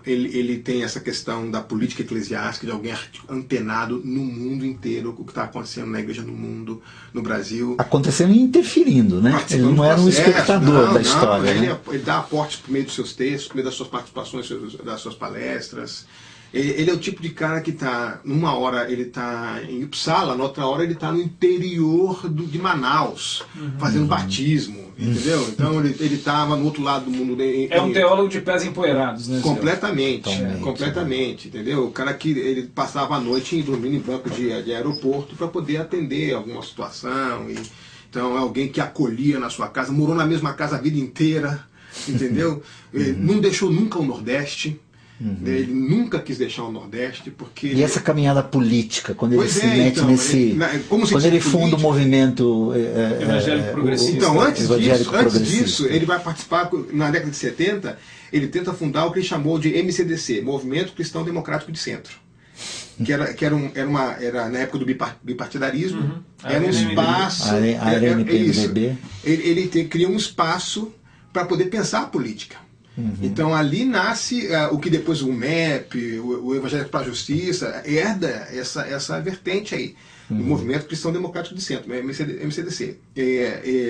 C: Ele tem essa questão da política eclesiástica, de alguém antenado no mundo inteiro, o que está acontecendo na igreja no mundo, no Brasil. Acontecendo
A: e interferindo, né? Ele não era um espectador da história.
C: Ele dá aportes por meio dos seus textos, por meio das suas participações, das suas palestras. Ele é o tipo de cara que está, numa hora ele está em Uppsala, na outra hora ele está no interior de Manaus, fazendo batismo, entendeu? Então ele estava no outro lado do mundo.
B: É um teólogo de pés empoeirados, né?
C: Completamente, entendeu? O cara que ele passava a noite dormindo em banco de aeroporto para poder atender alguma situação. Então é alguém que acolhia na sua casa, morou na mesma casa a vida inteira, entendeu? Não deixou nunca o Nordeste. Ele nunca quis deixar o Nordeste, porque...
A: E essa caminhada política, quando ele se mete nesse... Quando ele funda o movimento
B: evangélico progressista.
C: Então, antes disso, ele vai participar, na década de 70, ele tenta fundar o que ele chamou de MCDC, Movimento Cristão Democrático de Centro. Que era na época do bipartidarismo, era um espaço... Ele cria um espaço para poder pensar a política. Então ali nasce o que depois o MEP, o Evangelho para a Justiça, herda essa vertente aí, do Movimento Cristão Democrático de Centro, MCDC.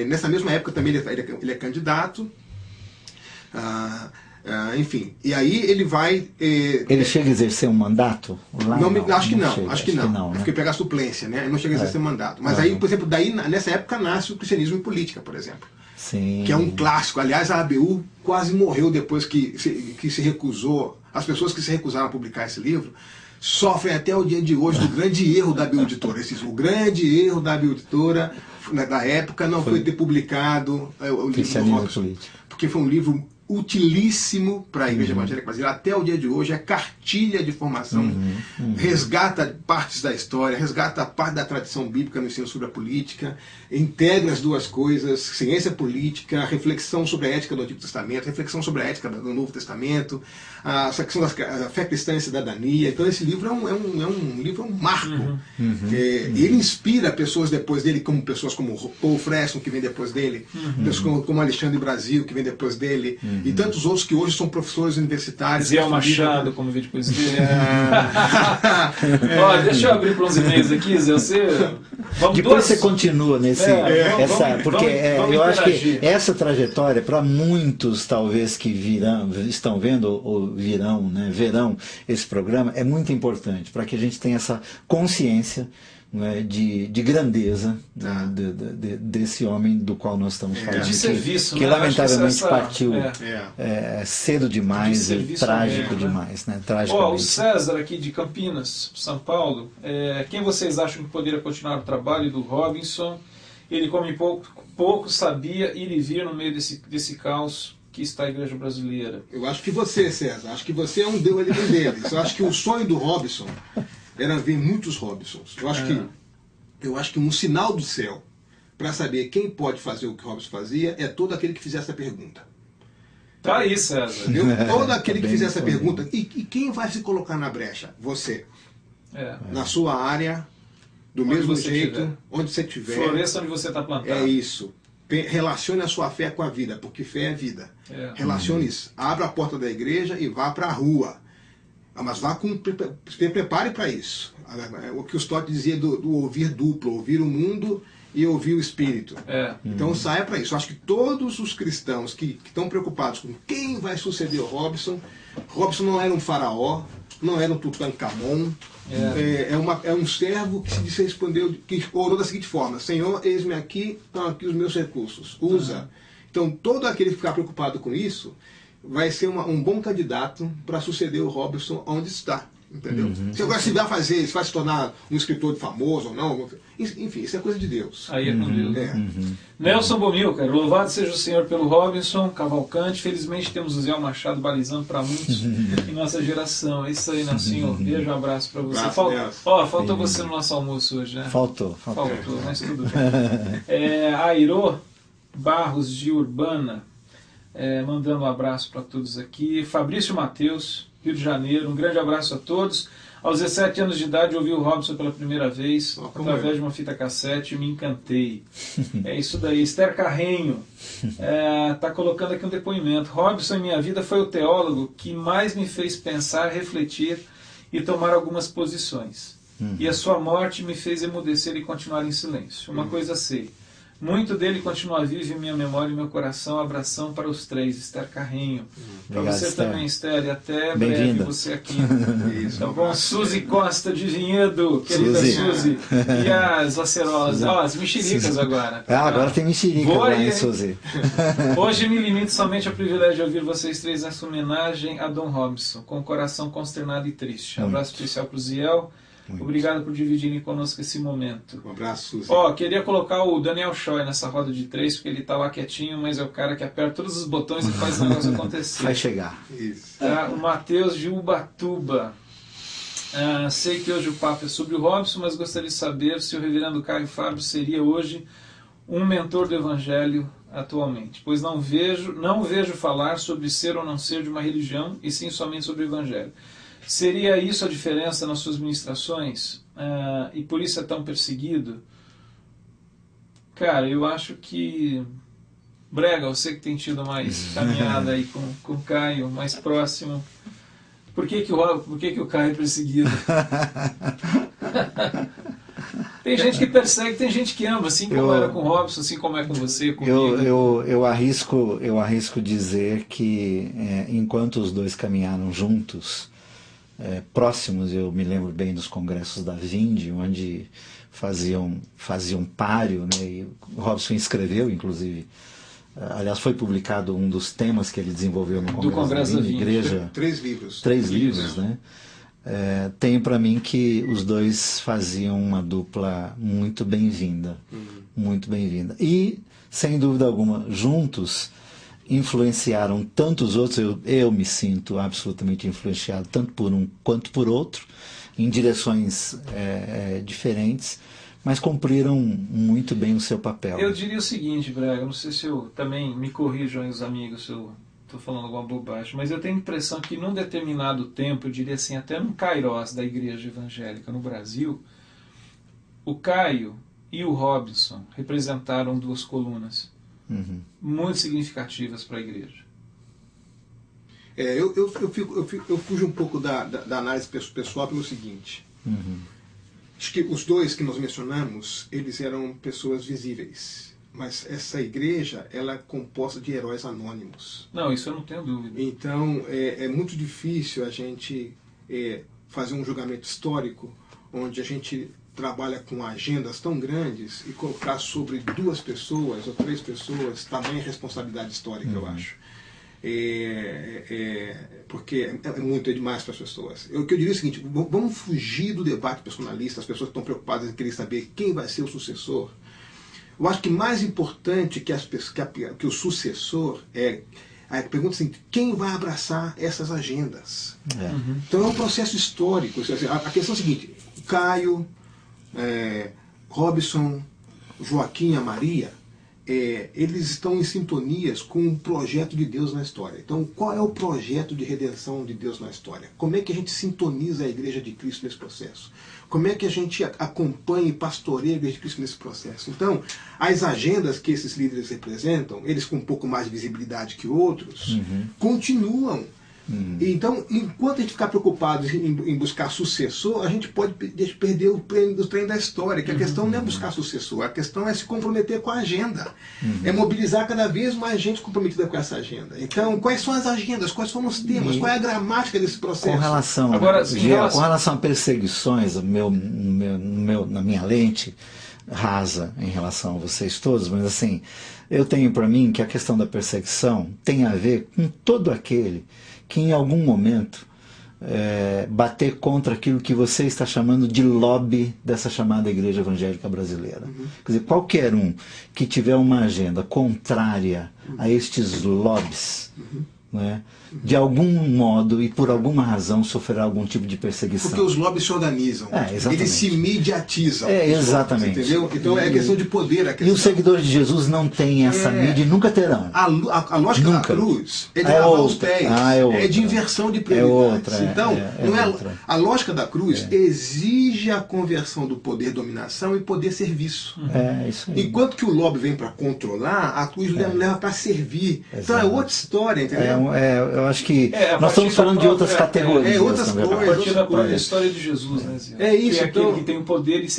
C: Nessa mesma época também ele é candidato, enfim, e aí ele vai...
A: ele chega a exercer um mandato?
C: Acho que não, né? Porque pegar a suplência, né? Ele não chega a exercer mandato. Mas aí, por exemplo, nessa época nasce o cristianismo em política, por exemplo.
A: Sim.
C: Que é um clássico. Aliás, a ABU quase morreu depois que se recusou. As pessoas que se recusaram a publicar esse livro sofrem até o dia de hoje do grande erro da ABU Editora. O grande erro da ABU Editora da época não foi ter publicado o livro do Robson, porque foi um livro utilíssimo para a Igreja Evangélica Brasileira até o dia de hoje, é cartilha de formação, resgata partes da história, resgata parte da tradição bíblica no ensino sobre a política, integra as duas coisas, ciência política, reflexão sobre a ética do Antigo Testamento, reflexão sobre a ética do Novo Testamento, essa questão da fé cristã e cidadania. Então esse livro é um marco. Ele inspira pessoas depois dele, pessoas como Paul Fresno, que vem depois dele, pessoas como Alexandre Brasil, que vem depois dele, e tantos outros que hoje são professores universitários.
B: Zé Machado, como vem depois dele. Olha, deixa eu abrir para uns e-mails aqui, Zé.
A: Depois você continua nesse... porque eu acho que essa trajetória, para muitos talvez que estão vendo ou virão, né, verão esse programa, é muito importante para que a gente tenha essa consciência, né, de grandeza, né, desse homem do qual nós estamos falando,
B: de serviço,
A: que
B: né?
A: lamentavelmente partiu cedo demais e trágico demais, né?
B: O César aqui de Campinas, São Paulo, quem vocês acham que poderia continuar o trabalho do Robinson? Ele, como pouco sabia ir e vir no meio desse caos que está a Igreja Brasileira.
C: Eu acho que você, César, acho que você é um deles. Eu acho que o sonho do Robinson era ver muitos Robinsons. Eu acho que um sinal do céu para saber quem pode fazer o que Robinson fazia é todo aquele que fizesse a pergunta.
B: Tá aí, César.
C: Todo aquele que fizesse a pergunta. E quem vai se colocar na brecha? Você. Na sua área, do mesmo jeito, onde você estiver.
B: Floresça onde você está plantado.
C: É isso. Relacione a sua fé com a vida, porque fé é vida. Relacione isso. Abra a porta da igreja e vá para a rua. Mas se prepare para isso. O que o Stott dizia do ouvir duplo, ouvir o mundo e ouvir o Espírito. Então saia para isso. Eu acho que todos os cristãos que estão preocupados com quem vai suceder o Robinson não era um faraó, não era um Tutankhamon, é um servo que se respondeu, que orou da seguinte forma: Senhor, eis-me aqui, estão aqui os meus recursos, usa. Então todo aquele que ficar preocupado com isso vai ser um bom candidato para suceder o Robinson onde está. Entendeu? Se agora se vai fazer, se vai se tornar um escritor famoso ou não, enfim, isso é coisa de Deus.
B: Aí é com Deus. Nelson Bomilcar, louvado seja o Senhor pelo Robinson Cavalcante. Felizmente temos o Zé Machado balizando para muitos em nossa geração. É isso aí, Nelsinho. Beijo, um abraço para você. Faltou você no nosso almoço hoje, né?
A: Faltou,
B: mas tudo bem. Airô Barros de Urbana, mandando um abraço para todos aqui. Fabrício Mateus, Rio de Janeiro, um grande abraço a todos. Aos 17 anos de idade, ouvi o Robinson pela primeira vez, através de uma fita cassete, e me encantei. É isso daí. Esther Carrenho está colocando aqui um depoimento. Robinson, em minha vida, foi o teólogo que mais me fez pensar, refletir e tomar algumas posições. E a sua morte me fez emudecer e continuar em silêncio. Uma coisa sei. Muito dele continua vivo em minha memória e meu coração. Abração para os três, Esther Carrenho. Para você Esther. Também, Esther, e até breve você aqui. Isso, tá bom? Suzy Costa de Vinhedo, querida Suzy. E as acerolas, as mexericas agora.
A: Agora tem mexerica lá, hein, Suzy?
B: Hoje me limito somente ao privilégio de ouvir vocês três nessa homenagem a Dom Robinson, com o coração consternado e triste. Abraço especial para o Ziel. Obrigado por dividirem conosco esse momento.
C: Um abraço, Suzy.
B: Queria colocar o Daniel Choi nessa roda de três, porque ele está lá quietinho, mas é o cara que aperta todos os botões e faz o negócio acontecer.
A: Vai chegar.
C: Isso.
B: O Matheus de Ubatuba. Sei que hoje o papo é sobre o Robinson, mas gostaria de saber se o reverendo Caio Fábio seria hoje um mentor do Evangelho atualmente, pois não vejo falar sobre ser ou não ser de uma religião, e sim somente sobre o Evangelho. Seria isso a diferença nas suas ministrações? E por isso é tão perseguido? Cara, eu acho que... Brega, você que tem tido mais caminhada aí com o Caio, mais próximo. Por que o Caio é perseguido? Tem gente que persegue, tem gente que ama, assim como era com o Robson, assim como é com você, comigo.
A: Eu arrisco dizer que enquanto os dois caminharam juntos, próximos, eu me lembro bem dos congressos da Vinde, onde faziam páreo, né, e o Robson escreveu, inclusive, aliás, foi publicado um dos temas que ele desenvolveu no Congresso da Vinde, Igreja.
C: 3 livros.
A: 3 livros, né? Tenho para mim que os dois faziam uma dupla muito bem-vinda, muito bem-vinda. E, sem dúvida alguma, juntos influenciaram tantos outros. Eu me sinto absolutamente influenciado, tanto por um quanto por outro, em direções diferentes, mas cumpriram muito bem o seu papel.
B: Eu diria o seguinte, Braga, não sei se eu também me corrijam aí os amigos, se eu estou falando alguma bobagem, mas eu tenho a impressão que num determinado tempo, eu diria assim, até no Kairos da Igreja Evangélica no Brasil, o Caio e o Robinson representaram 2 colunas muito significativas para a igreja.
C: Eu fujo um pouco da análise pessoal pelo seguinte. Acho que os dois que nós mencionamos, eles eram pessoas visíveis. Mas essa igreja, ela é composta de heróis anônimos.
B: Não, isso eu não tenho dúvida.
C: Então, é muito difícil a gente fazer um julgamento histórico onde a gente trabalha com agendas tão grandes e colocar sobre 2 pessoas ou 3 pessoas tamanha responsabilidade histórica, eu acho. Porque é demais para as pessoas. O que eu diria é o seguinte: vamos fugir do debate personalista, as pessoas estão preocupadas em querer saber quem vai ser o sucessor. Eu acho que mais importante que o sucessor a pergunta é assim: quem vai abraçar essas agendas? Então é um processo histórico. A questão é a seguinte: Caio, Robinson, Joaquim e a Maria, eles estão em sintonias com o projeto de Deus na história. Então, qual é o projeto de redenção de Deus na história? Como é que a gente sintoniza a Igreja de Cristo nesse processo? Como é que a gente acompanha e pastoreia a Igreja de Cristo nesse processo? Então, as agendas que esses líderes representam, eles com um pouco mais de visibilidade que outros, continuam. Então, enquanto a gente ficar preocupado em buscar sucessor, a gente pode perder o trem da história, que a questão não é buscar sucessor, a questão é se comprometer com a agenda, é mobilizar cada vez mais gente comprometida com essa agenda. Então, quais são as agendas, quais são os temas, qual é a gramática desse processo?
A: Com relação a perseguições, na minha lente rasa em relação a vocês todos, mas assim, eu tenho para mim que a questão da perseguição tem a ver com todo aquele que em algum momento bater contra aquilo que você está chamando de lobby dessa chamada Igreja Evangélica Brasileira. Quer dizer, qualquer um que tiver uma agenda contrária a estes lobbies, né, de algum modo e por alguma razão sofrerá algum tipo de perseguição.
C: Porque os lobbies se organizam, eles se mediatizam.
A: Exatamente.
C: Entendeu? Então é questão de poder.
A: E os seguidores de Jesus não têm essa mídia e nunca terão.
C: A lógica da cruz é de lavar os pés, é de inversão de prioridades. Então, a lógica da cruz exige a conversão do poder dominação e poder serviço.
A: Isso aí.
C: Enquanto que o lobby vem para controlar, a cruz leva para servir. Então é outra história, entendeu?
A: Eu acho que nós estamos falando de outras categorias.
C: Outras coisas.
B: A partir da própria história de Jesus, né, Zé?
C: É isso.
B: Que é aquele que tem o poder e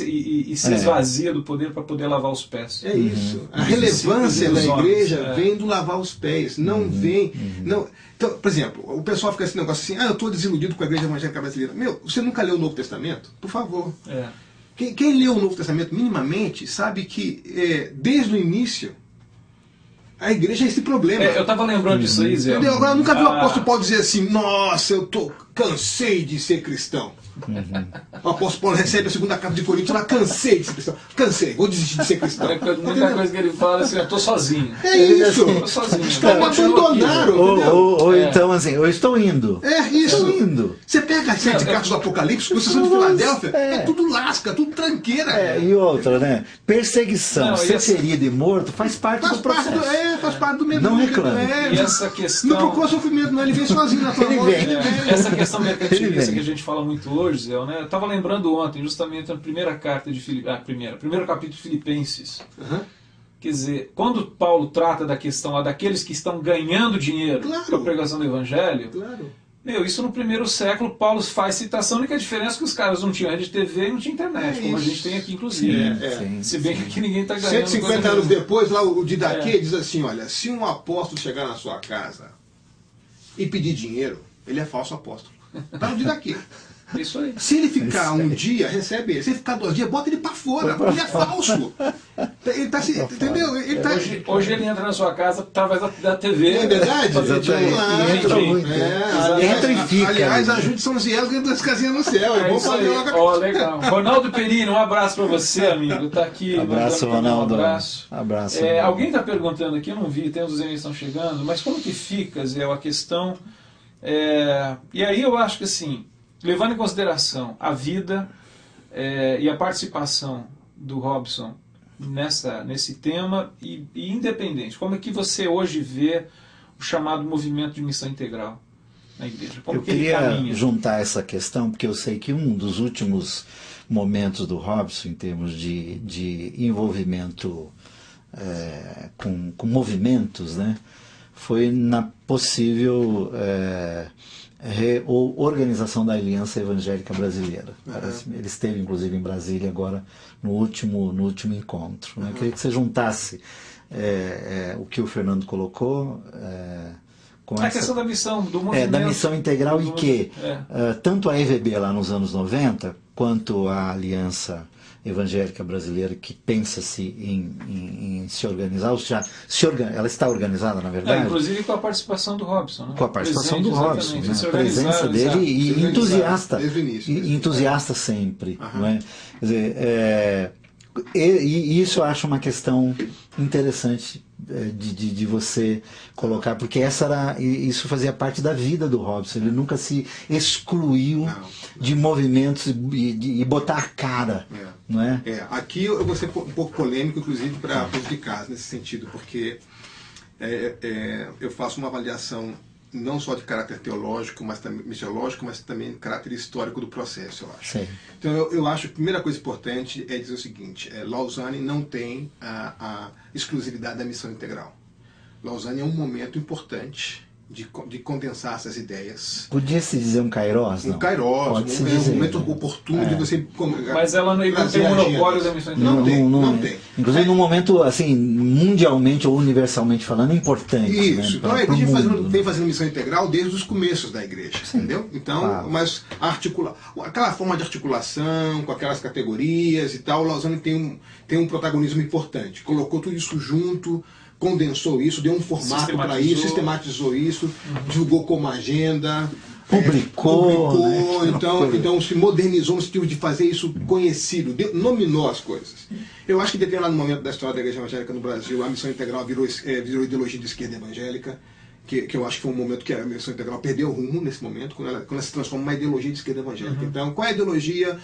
B: se esvazia do poder para poder lavar os pés.
C: É isso. A relevância da igreja vem do lavar os pés. Não vem. Não. Então, por exemplo, o pessoal fica esse negócio assim: eu estou desiludido com a Igreja Evangélica Brasileira. Meu, você nunca leu o Novo Testamento? Por favor. Quem leu o Novo Testamento minimamente sabe que desde o início a igreja é esse problema.
B: Eu estava lembrando disso aí, Zé.
C: Entendeu? Agora, eu nunca vi o apóstolo Paulo dizer assim: nossa, eu cansei de ser cristão. O apóstolo Paulo recebe a segunda carta de Coríntios, ela cansei de ser cristão. Cansei, vou desistir de ser cristão.
B: Muita coisa que ele fala assim: eu estou sozinho.
C: É isso.
B: Eu estou sozinho.
C: Os caras me abandonaram.
A: Ou então assim, eu estou indo.
C: Isso.
A: Estou indo.
C: Você pega as 7 cartas do Apocalipse, com exceção de Filadélfia, é tudo lasca, tudo tranqueira.
A: E outra, né? Perseguição, ser ferido e morto faz parte do processo.
C: Faz parte do mesmo.
A: Não reclame.
B: E essa questão...
C: Não procura sofrimento, não. Ele vem sozinho na tua volta.
B: Essa questão mercantilista que a gente fala muito hoje, Zé, né? Eu estava lembrando ontem, justamente na primeira carta de primeiro capítulo de Filipenses. Quer dizer, quando Paulo trata da questão lá daqueles que estão ganhando dinheiro com a pregação do Evangelho, isso no primeiro século Paulo faz citação, a única diferença é que os caras não tinham rede de TV e não tinha internet, como a gente tem aqui inclusive. Se bem que aqui ninguém está ganhando.
C: 150 anos depois, lá o Didaquê diz assim: olha, se um apóstolo chegar na sua casa e pedir dinheiro, ele é falso apóstolo. Está no Didaquê.
B: Isso aí.
C: Se ele ficar um dia, recebe ele. Se ele ficar 2 dias, bota ele para fora, porque ele é falso. Ele tá se. Entendeu? Ele tá...
B: hoje ele entra na sua casa através da TV.
C: Não é verdade?
A: Entra e fica.
C: Aliás, ajude São Ziel dentro das casinhas no céu. É bom fazer logo.
B: Legal. Ronaldo Perini, um abraço para você, amigo. Tá aqui.
A: Abraço, Ronaldo.
B: Abraço.
A: Alguém
B: está perguntando aqui, eu não vi, tem os desenhos que estão chegando, mas como que fica, Zé, a questão. E aí eu acho que assim, levando em consideração a vida e a participação do Robson nesse tema e independente, como é que você hoje vê o chamado movimento de missão integral na igreja? Como
A: eu queria juntar essa questão, porque eu sei que um dos últimos momentos do Robson em termos de envolvimento com movimentos, né, foi na possível organização da Aliança Evangélica Brasileira. Ele esteve inclusive em Brasília agora no último encontro. Né? Queria que você juntasse o que o Fernando colocou com
B: a questão da missão, do movimento.
A: Da missão integral e que tanto a EVB lá nos anos 90 quanto a Aliança Evangélica Brasileira, que pensa-se em se organizar, ou já ela está organizada, na verdade.
B: Inclusive com a participação do Robson. Né?
A: Com a participação do Robson, né? A presença dele e entusiasta sempre. Não é? Quer dizer, e isso eu acho uma questão interessante de você colocar, porque isso fazia parte da vida do Robson. Ele nunca se excluiu de movimentos e botar a cara. Não é?
C: Aqui eu vou ser um pouco polêmico, inclusive, para de casa, nesse sentido, porque eu faço uma avaliação não só de caráter teológico, mas também missiológico, mas também de caráter histórico do processo, eu acho.
A: Sim.
C: Então eu acho que a primeira coisa importante é dizer o seguinte: Lausanne não tem a exclusividade da missão integral. Lausanne é um momento importante de condensar essas ideias.
A: Podia-se dizer um Kairos?
C: Um Kairos, um momento oportuno de você...
B: Mas ela não tem um monopólio da missão integral.
C: Não tem.
A: Inclusive num momento, assim, mundialmente ou universalmente falando, importante.
C: Isso.
A: Né?
C: Então a igreja vem fazendo missão integral desde os começos da igreja. Sim. Entendeu? Então, mas aquela forma de articulação, com aquelas categorias e tal, Lausanne tem um protagonismo importante. Colocou tudo isso junto, condensou isso, deu um formato para isso, sistematizou isso, divulgou como agenda,
A: publicou, né?
C: Então se modernizou no sentido de fazer isso conhecido, nominou as coisas. Eu acho que em determinado momento da história da Igreja Evangélica no Brasil, a missão integral virou ideologia de esquerda evangélica, que eu acho que foi um momento que a missão integral perdeu o rumo nesse momento, quando ela se transforma em uma ideologia de esquerda evangélica. Então, qual é a ideologia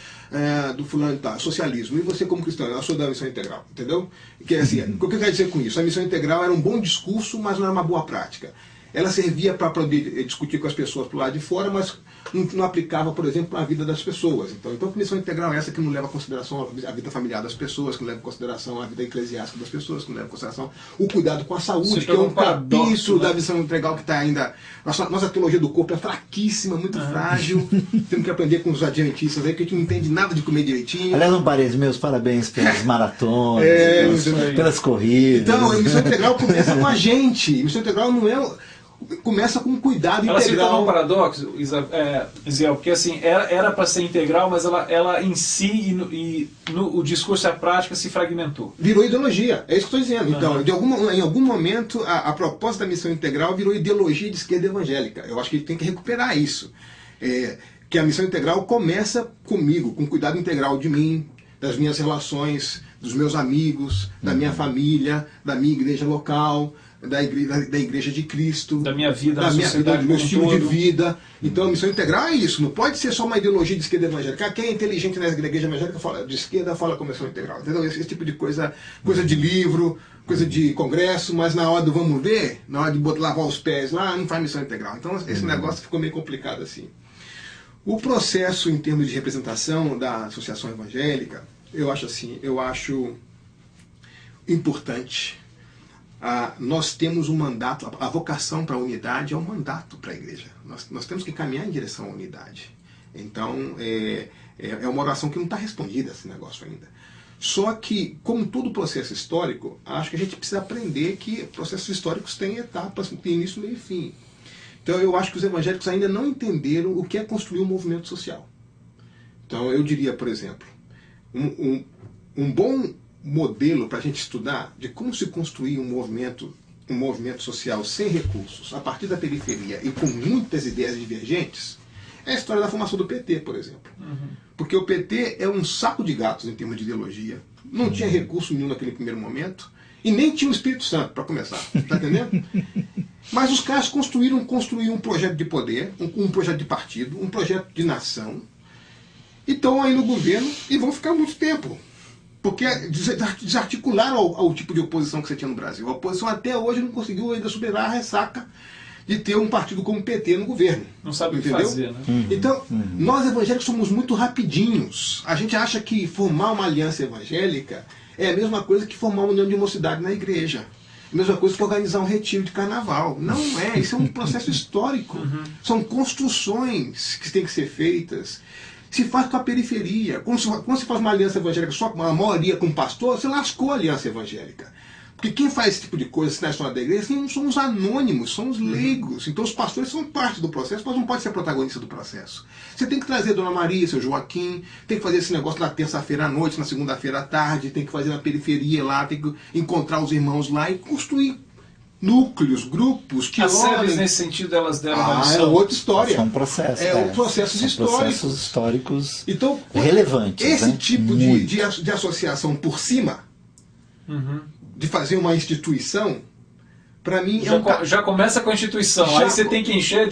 C: do fulano e tal? Socialismo. E você como cristão? Eu sou da missão integral, entendeu? Que é assim, o que eu quero dizer com isso? A missão integral era um bom discurso, mas não era uma boa prática. Ela servia para poder discutir com as pessoas para o lado de fora, mas não aplicava, por exemplo, na vida das pessoas. Então, a missão integral é essa que não leva em consideração a vida familiar das pessoas, que não leva em consideração a vida eclesiástica das pessoas, que não leva em consideração o cuidado com a saúde, que é um capítulo da missão integral que está ainda... Nossa teologia do corpo é fraquíssima, muito frágil. Temos que aprender com os adventistas aí, que a gente não entende nada de comer direitinho.
A: Aliás, um parênteses, meus parabéns pelas maratonas, pelas corridas.
C: Então, a missão integral começa com a gente. A missão integral não é... Começa com um cuidado
B: ela
C: integral.
B: Ela se tornou um paradoxo, Ziel, porque assim, era para ser integral, mas ela em si o discurso e a prática se fragmentou.
C: Virou ideologia, é isso que eu estou dizendo. Então, em algum momento, a proposta da missão integral virou ideologia de esquerda evangélica. Eu acho que a gente tem que recuperar isso. Que a missão integral começa comigo, com cuidado integral de mim, das minhas relações, dos meus amigos, da minha família, da minha igreja local, da igreja de Cristo,
B: da minha vida,
C: da minha vida, do meu estilo de
B: todo.
C: vida. Então a missão integral é isso, não pode ser só uma ideologia de esquerda evangélica. Quem é inteligente na igreja evangélica fala de esquerda, fala com a missão integral. Entendeu? Esse tipo de coisa de livro, coisa de congresso, mas na hora do vamos ver, na hora de lavar os pés lá, não faz missão integral. Então esse negócio ficou meio complicado assim. O processo em termos de representação da associação evangélica, eu acho importante. Nós temos um mandato, a vocação para a unidade é um mandato para a igreja. Nós temos que caminhar em direção à unidade. Então, é uma oração que não está respondida esse negócio ainda. Só que, como todo processo histórico, acho que a gente precisa aprender que processos históricos têm etapas, tem início, meio e fim. Então, eu acho que os evangélicos ainda não entenderam o que é construir um movimento social. Então, eu diria, por exemplo, um bom modelo para a gente estudar de como se construir um movimento social sem recursos, a partir da periferia e com muitas ideias divergentes, é a história da formação do PT, por exemplo. Porque o PT é um saco de gatos em termos de ideologia, não tinha recurso nenhum naquele primeiro momento, e nem tinha o Espírito Santo, para começar, tá entendendo? Mas os caras construíram um projeto de poder, um projeto de partido, um projeto de nação, e estão aí no governo e vão ficar muito tempo. Porque desarticularam ao tipo de oposição que você tinha no Brasil. A oposição até hoje não conseguiu ainda superar a ressaca de ter um partido como o PT no governo.
B: Não sabe o que fazer, né?
C: Então, nós evangélicos somos muito rapidinhos. A gente acha que formar uma aliança evangélica é a mesma coisa que formar uma união de mocidade na igreja. A mesma coisa que organizar um retiro de carnaval. Não é, isso é um processo histórico. São construções que têm que ser feitas. Se faz com a periferia. Quando se faz uma aliança evangélica só com a maioria com o pastor, você lascou a aliança evangélica. Porque quem faz esse tipo de coisa na história da igreja não são os anônimos, são os leigos. Então os pastores são parte do processo, mas não pode ser protagonista do processo. Você tem que trazer a Dona Maria, seu Joaquim, tem que fazer esse negócio na terça-feira à noite, na segunda-feira à tarde, tem que fazer na periferia lá, tem que encontrar os irmãos lá e construir núcleos, grupos que
B: as SEBs, nesse sentido, elas deram uma lição.
C: É outra história.
A: São processos.
C: Processos históricos.
A: Processos históricos
C: então,
A: relevantes.
C: Esse tipo de associação por cima, de fazer uma instituição, para mim
B: já começa com a instituição, aí você tem que encher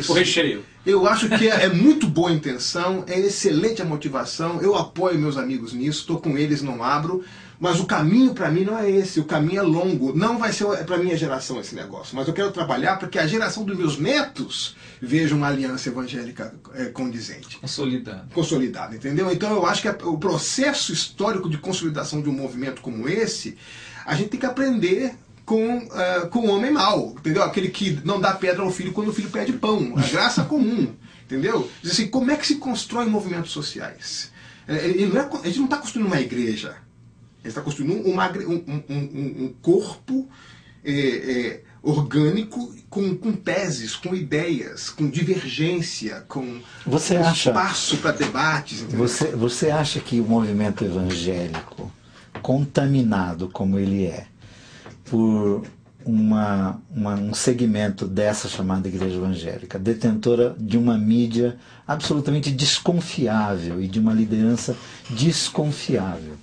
B: o recheio.
C: Eu acho que é muito boa a intenção, é excelente a motivação, eu apoio meus amigos nisso, estou com eles, não abro. Mas o caminho para mim não é esse, o caminho é longo. Não vai ser para a minha geração esse negócio, mas eu quero trabalhar para que a geração dos meus netos veja uma aliança evangélica condizente. Consolidada, entendeu? Então eu acho que o processo histórico de consolidação de um movimento como esse, a gente tem que aprender com o homem mau, entendeu? Aquele que não dá pedra ao filho quando o filho pede pão, a graça comum, entendeu? Diz assim, como é que se constrói movimentos sociais? A gente não está construindo uma igreja. Ele está construindo um corpo orgânico com teses, com ideias, com divergência, com espaço para debates.
A: Você acha que o movimento evangélico, contaminado como ele é, por um segmento dessa chamada igreja evangélica, detentora de uma mídia absolutamente desconfiável e de uma liderança desconfiável.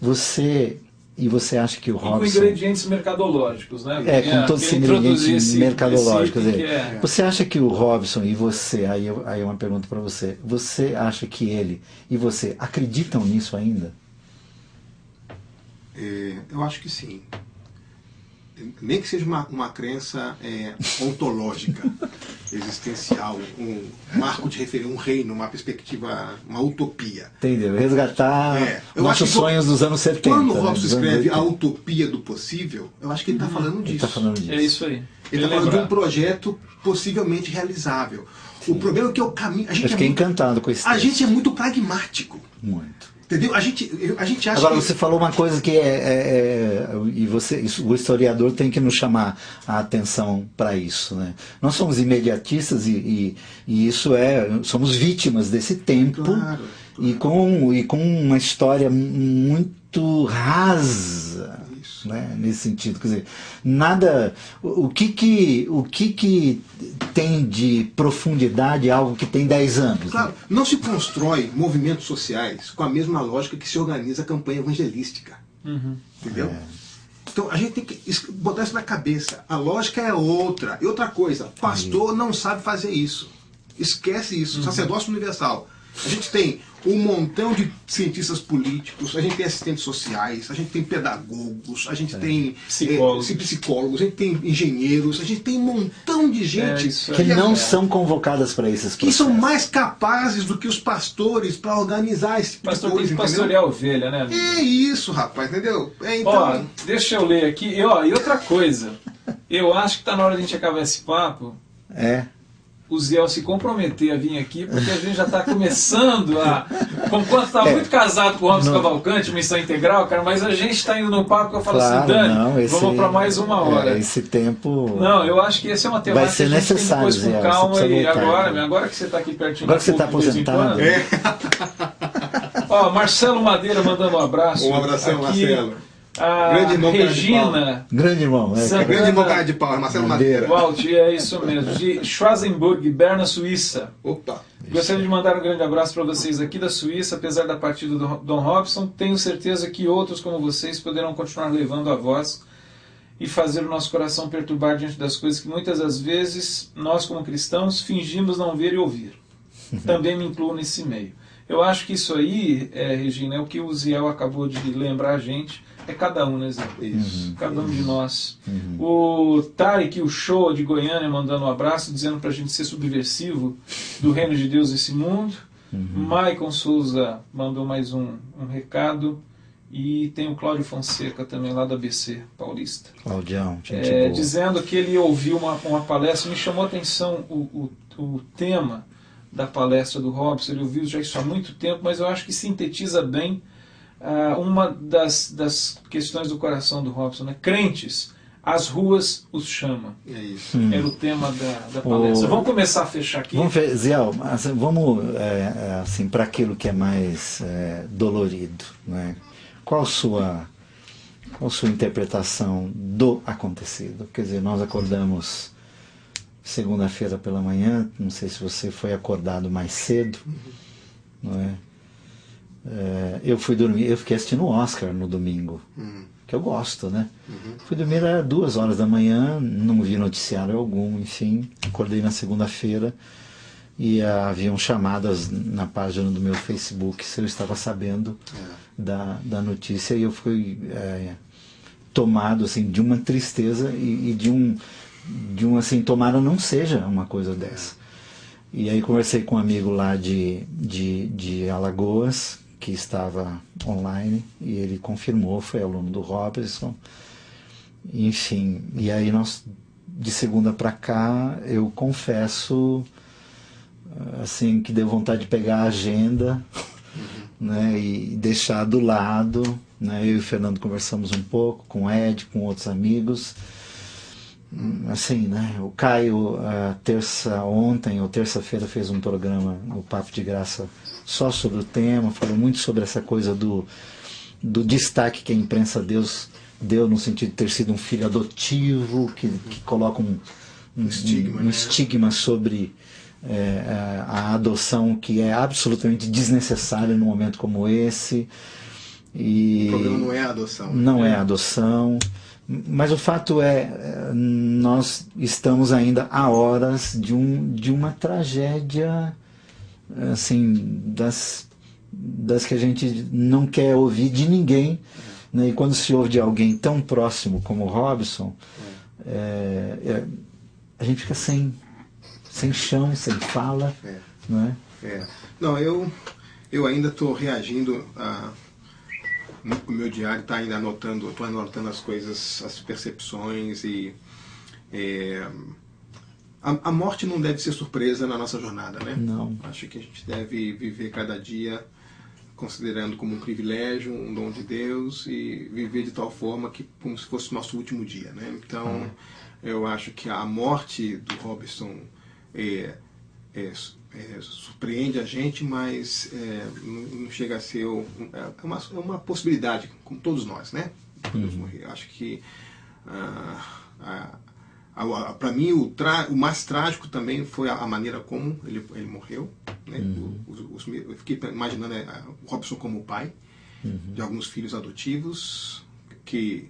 A: Você acha que o Robson...
B: com ingredientes mercadológicos, né?
A: Com todos esses ingredientes mercadológicos.
B: É.
A: Você acha que o Robson e você, aí é uma pergunta para você, você acha que ele e você acreditam nisso ainda?
C: Eu acho que sim. Nem que seja uma crença ontológica, existencial, um marco de referência, um reino, uma perspectiva, uma utopia.
A: Entendeu? Resgatar nossos sonhos dos anos 70.
C: Quando o Robson escreve a utopia do possível, eu acho que ele está falando disso.
A: Ele tá falando disso.
B: É isso aí.
C: Ele está falando de um projeto possivelmente realizável. Sim. O problema é que é o caminho...
A: Eu fiquei encantado com esse texto.
C: A gente é muito pragmático.
A: Muito.
C: Entendeu? A gente acha
A: Agora,
C: que...
A: você falou uma coisa que o historiador tem que nos chamar a atenção para isso, né? Nós somos imediatistas e isso somos vítimas desse tempo. Claro. E com uma história muito rasa, né, nesse sentido. Quer dizer, nada... O que tem de profundidade algo que tem 10 anos?
C: Claro,
A: né?
C: Não se constrói movimentos sociais com a mesma lógica que se organiza a campanha evangelística. Entendeu? Então a gente tem que botar isso na cabeça. A lógica é outra. E outra coisa, pastor não sabe fazer isso. Esquece isso. Sacerdócio universal. A gente tem um montão de cientistas políticos, a gente tem assistentes sociais, a gente tem pedagogos, a gente tem psicólogos, a gente tem engenheiros, a gente tem um montão de gente
A: que não são convocadas para esses processos.
C: Que são mais capazes do que os pastores para organizar esse tipo de coisa.
B: Tem que pastorear a ovelha, né?
C: É isso, rapaz, entendeu? Então...
B: Ó, deixa eu ler aqui. E outra coisa, eu acho que está na hora de a gente acabar esse papo. O Ziel se comprometer a vir aqui, porque a gente já está começando a... Enquanto está muito casado com o Robson Cavalcante, missão integral, cara, mas a gente está indo no papo que eu falo assim, Dani, vamos para mais uma hora.
A: Esse tempo...
B: Não, eu acho que esse é uma temática
A: vai ser necessário,
B: que a gente tem depois com calma e agora que você está aqui pertinho...
A: Agora que você está aposentado.
B: Ó, Marcelo Madeira mandando um abraço.
C: Um abração,
B: aqui.
C: Marcelo.
B: A Regina.
A: Grande irmão.
C: Grande irmão cara de pau, Marcelo Madeira.
B: Walt, é isso mesmo. De Schwarzenburg, Berna, Suíça.
C: Opa.
B: Gostaria de mandar um grande abraço para vocês aqui da Suíça, apesar da partida do Don Robson. Tenho certeza que outros como vocês poderão continuar levando a voz e fazer o nosso coração perturbar diante das coisas que muitas das vezes nós como cristãos fingimos não ver e ouvir. Também me incluo nesse meio. Eu acho que isso aí, Regina, é o que o Ziel acabou de lembrar a gente. É cada um, né, Zé?
C: Isso.
B: Cada um de nós. O Tarek, o Show de Goiânia, mandando um abraço, dizendo pra gente ser subversivo do reino de Deus nesse mundo. Maicon Souza mandou mais um recado. E tem o Cláudio Fonseca também, lá do ABC Paulista.
A: Claudião, gente boa.
B: Dizendo que ele ouviu uma palestra, me chamou a atenção o tema da palestra do Robson. Ele ouviu já isso há muito tempo, mas eu acho que sintetiza bem uma das questões do coração do Robson, né? Crentes, as ruas os chamam.
C: É isso.
B: Era o tema da palestra. Vamos começar a fechar aqui.
A: Vamos ver, Ziel, vamos assim, para aquilo que é mais dolorido, né? Qual a sua interpretação do acontecido? Quer dizer, nós acordamos segunda-feira pela manhã, não sei se você foi acordado mais cedo, não é? Eu fui dormir, eu fiquei assistindo o Oscar no domingo, que eu gosto, né? Fui dormir às 2 horas da manhã, não vi noticiário algum, enfim, acordei na segunda-feira e haviam chamadas na página do meu Facebook se eu estava sabendo da notícia, e eu fui tomado assim, de uma tristeza e de um assim, tomara não seja uma coisa dessa. E aí conversei com um amigo lá de Alagoas, que estava online, e ele confirmou, foi aluno do Robson, enfim, e aí de segunda para cá, eu confesso assim, que deu vontade de pegar a agenda, né, e deixar do lado, né, eu e o Fernando conversamos um pouco, com o Ed, com outros amigos, assim, né, o Caio ontem ou terça-feira fez um programa, o Papo de Graça, só sobre o tema, falou muito sobre essa coisa do destaque que a imprensa deu no sentido de ter sido um filho adotivo, que coloca um estigma sobre a adoção, que é absolutamente desnecessária num momento como esse. E
C: o problema não é a adoção.
A: Não é a adoção. Mas o fato é, nós estamos ainda a horas de uma tragédia, assim, das que a gente não quer ouvir de ninguém, né? E quando se ouve de alguém tão próximo como o Robson, a gente fica sem chão, sem fala, né?
C: Não, eu ainda estou reagindo o meu diário está ainda anotando as coisas, as percepções e a morte não deve ser surpresa na nossa jornada, né?
A: Não.
C: Acho que a gente deve viver cada dia considerando como um privilégio, um dom de Deus, e viver de tal forma que como se fosse o nosso último dia, né? Então, eu acho que a morte do Robson surpreende a gente, mas não chega a ser uma possibilidade, como todos nós, né? Podemos morrer. Acho que para mim o mais trágico também foi a maneira como ele morreu, né? Eu fiquei imaginando o Robson como pai de alguns filhos adotivos que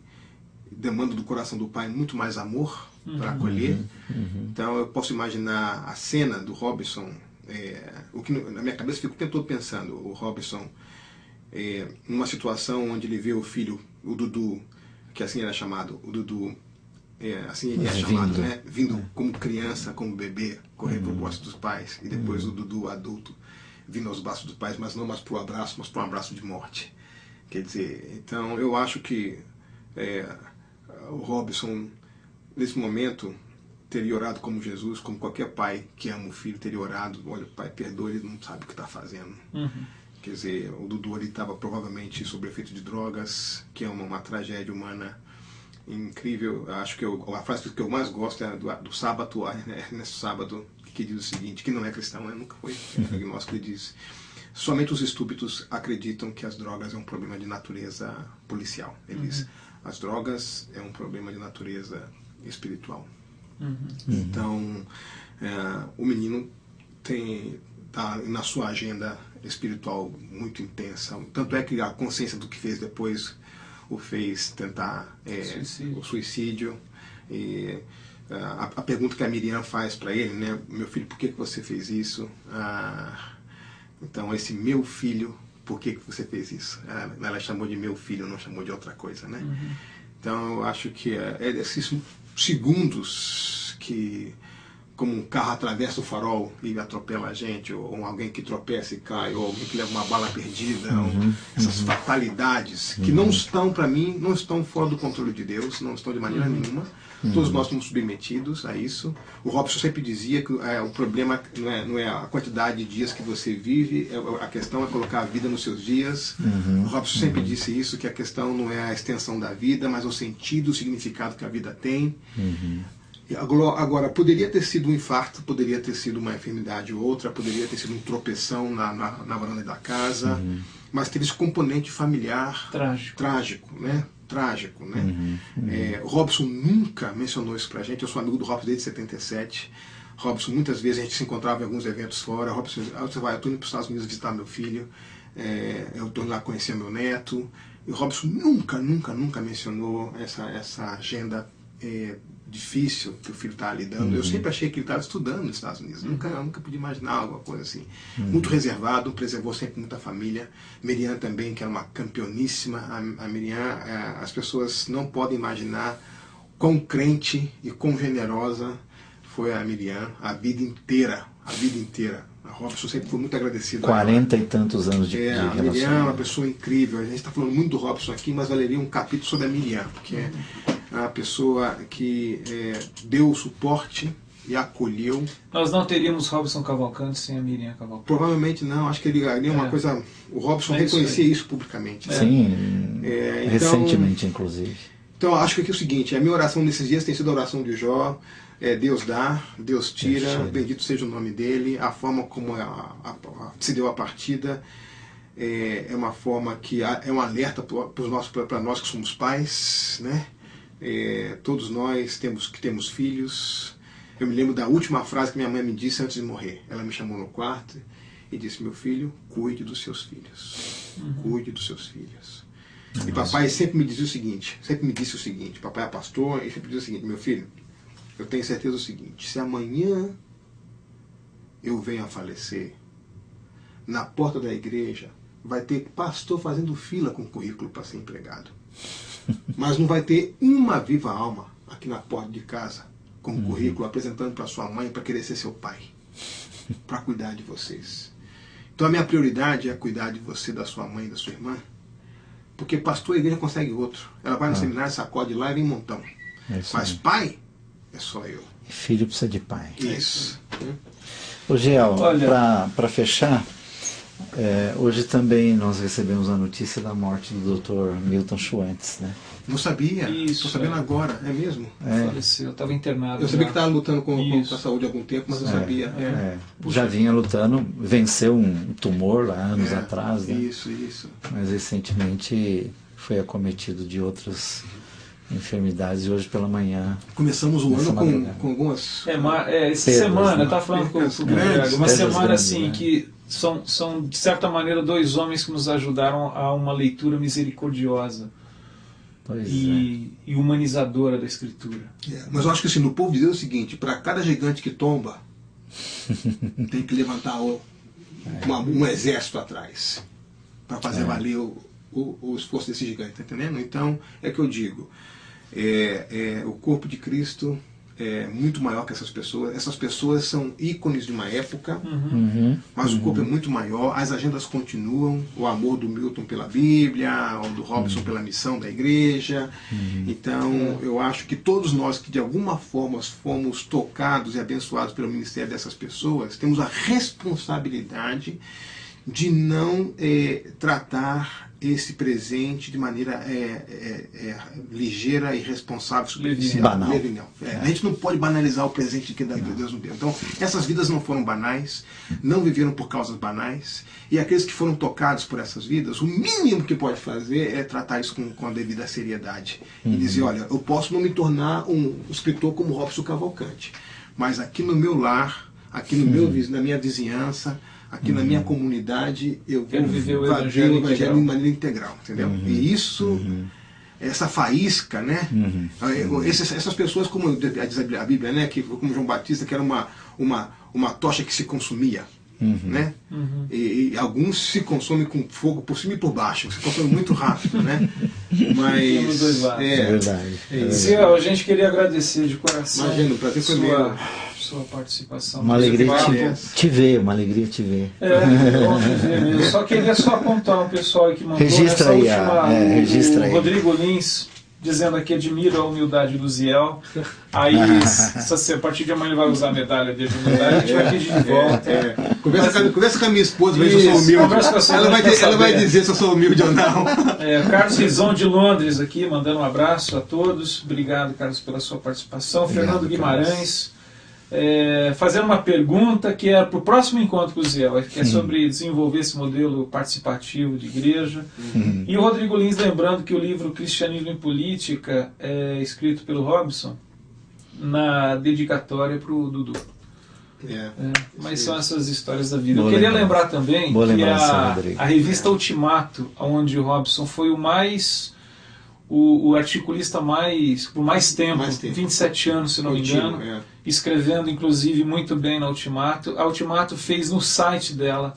C: demandam do coração do pai muito mais amor para acolher. Então eu posso imaginar a cena do Robson. O que na minha cabeça fico o tempo todo pensando, o Robson numa situação onde ele vê o filho, o Dudu, que assim era chamado, o Dudu, assim ele é chamado, né? Vindo como criança, como bebê, correr para o braço dos pais, e depois o Dudu adulto vindo aos braços dos pais, mas não mais para o abraço, mas para um abraço de morte. Quer dizer, então eu acho que o Robson nesse momento teria orado como Jesus, como qualquer pai que ama o filho teria orado. Olha, o pai perdoa, ele não sabe o que está fazendo. Quer dizer, o Dudu ele estava provavelmente sob efeito de drogas, que é uma tragédia humana incrível. Acho que a frase que eu mais gosto é do sábado, nesse sábado, que diz o seguinte, que não é cristão, né? Nunca foi agnóstico, ele diz: somente os estúpidos acreditam que as drogas é um problema de natureza policial. Ele diz, as drogas é um problema de natureza espiritual. Então, o menino está na sua agenda espiritual muito intensa. Tanto é que a consciência do que fez depois o fez tentar o suicídio. E a pergunta que a Miriam faz para ele, né? Meu filho, por que você fez isso? Então, esse meu filho, por que você fez isso? Ela chamou de meu filho, não chamou de outra coisa, né? Então, eu acho que esses segundos que, como um carro atravessa o farol e atropela a gente, ou alguém que tropeça e cai, ou alguém que leva uma bala perdida, essas fatalidades que não estão, para mim, não estão fora do controle de Deus, não estão de maneira nenhuma. Todos nós estamos submetidos a isso. O Robson sempre dizia que o problema não é a quantidade de dias que você vive, a questão é colocar a vida nos seus dias. O Robson sempre disse isso, que a questão não é a extensão da vida, mas o sentido, o significado que a vida tem. Agora, poderia ter sido um infarto, poderia ter sido uma enfermidade ou outra, poderia ter sido um tropeção na varanda da casa, mas teve esse componente familiar trágico, né? O Robson nunca mencionou isso pra gente. Eu sou amigo do Robson desde 77. Robson, muitas vezes a gente se encontrava em alguns eventos fora. Robson, eu estou indo para os Estados Unidos visitar meu filho, eu estou lá conhecer meu neto. E o Robson nunca mencionou essa agenda difícil que o filho está lidando. Eu sempre achei que ele estava estudando nos Estados Unidos. Nunca pude imaginar alguma coisa assim. Muito reservado, preservou sempre muita família. Miriam também, que era uma campeoníssima. A Miriam, as pessoas não podem imaginar quão crente e quão generosa foi a Miriam a vida inteira. A Robson sempre foi muito agradecido.
A: 40 e tantos anos de
C: relacionamento. A Miriam é uma pessoa incrível. A gente está falando muito do Robson aqui, mas valeria um capítulo sobre a Miriam, porque é a pessoa que deu o suporte e acolheu.
B: Nós não teríamos Robson Cavalcante sem a Miriam Cavalcante.
C: Provavelmente não. Acho que ele é uma coisa... O Robson reconhecia isso publicamente.
A: Sim, recentemente, inclusive.
C: Então, acho que aqui é o seguinte, a minha oração nesses dias tem sido a oração de Jó. Deus dá, Deus tira, bendito seja o nome dele, a forma como se deu a partida. é uma forma que é um alerta para nós que somos pais, né? Todos nós que temos filhos. Eu me lembro da última frase que minha mãe me disse antes de morrer. Ela me chamou no quarto e disse: meu filho, cuide dos seus filhos. Cuide dos seus filhos. E papai sempre me disse o seguinte, papai é pastor, e sempre dizia o seguinte: meu filho, eu tenho certeza do seguinte, se amanhã eu venho a falecer, na porta da igreja vai ter pastor fazendo fila com currículo para ser empregado. Mas não vai ter uma viva alma aqui na porta de casa com currículo apresentando para sua mãe para querer ser seu pai, para cuidar de vocês. Então a minha prioridade é cuidar de você, da sua mãe, da sua irmã, porque pastor, a igreja consegue outro. Ela vai no seminário, sacode lá e vem um montão. Mas pai é só eu.
A: Filho precisa de pai.
C: Isso.
A: Ô Giel, para fechar, hoje também nós recebemos a notícia da morte do Dr. Milton Schwantz, né?
C: Não sabia. Estou sabendo agora. É mesmo?
B: Faleceu, estava internado.
C: Eu sabia que estava lutando com a saúde há algum tempo, mas não sabia.
A: Já vinha lutando, venceu um tumor lá anos atrás, né?
C: Isso.
A: Mas recentemente foi acometido de outras enfermidades e hoje pela manhã.
C: Começamos o ano com algumas.
B: Essa semana, eu estava falando com o Greg, uma semana assim que são, de certa maneira, dois homens que nos ajudaram a uma leitura misericordiosa e humanizadora da Escritura.
C: Mas eu acho que assim, no povo de Deus é o seguinte: para cada gigante que tomba, tem que levantar um exército atrás para fazer valer o esforço desse gigante, tá entendendo? Então, é que eu digo, o corpo de Cristo é muito maior que essas pessoas. Essas pessoas são ícones de uma época, mas o corpo é muito maior, as agendas continuam, o amor do Milton pela Bíblia, o do Robson pela missão da igreja. Então, eu acho que todos nós que de alguma forma fomos tocados e abençoados pelo ministério dessas pessoas, temos a responsabilidade de não tratar esse presente de maneira ligeira, irresponsável, superficial.
A: Banal.
C: A gente não pode banalizar o presente que Deus nos deu. Então, essas vidas não foram banais, não viveram por causas banais, e aqueles que foram tocados por essas vidas, o mínimo que pode fazer é tratar isso com a devida seriedade. E dizer: olha, eu posso não me tornar um escritor como Robson Cavalcante, mas aqui no meu lar, aqui na minha vizinhança, aqui na minha comunidade, eu vou viver o Evangelho de maneira integral, entendeu? E isso, essa faísca, né? Essas pessoas, como diz a Bíblia, né? Como João Batista, que era uma tocha que se consumia, né? E alguns se consomem com fogo por cima e por baixo, se consomem muito rápido, né? Mas
A: é verdade.
B: Ciel, a gente queria agradecer de coração.
C: Imagina, o prazer foi meu.
B: Sua participação.
A: Uma alegria te ver, uma alegria te ver.
B: Bom te ver mesmo. Só queria apontar um pessoal que mandou
A: registra aí, registra aí.
B: Rodrigo Lins, dizendo aqui: admiro a humildade do Ziel. Aí, a partir de amanhã ele vai usar a medalha de humildade, a gente vai pedir de volta.
C: Conversa com a minha esposa, ver se eu sou humilde. Ela vai dizer se eu sou humilde ou não.
B: Carlos Rizon de Londres aqui, mandando um abraço a todos. Obrigado, Carlos, pela sua participação.
A: Obrigado,
B: Fernando Guimarães. Fazendo uma pergunta que é para o próximo encontro com o Ziel, que é sobre desenvolver esse modelo participativo de igreja. E o Rodrigo Lins lembrando que o livro Cristianismo e Política é escrito pelo Robson na dedicatória para o Dudu. Mas são essas histórias da vida. Eu queria lembrar também que a revista Ultimato, onde o Robson foi o articulista por mais tempo, 27 anos, se não me engano, escrevendo inclusive muito bem na Ultimato. A Ultimato fez no site dela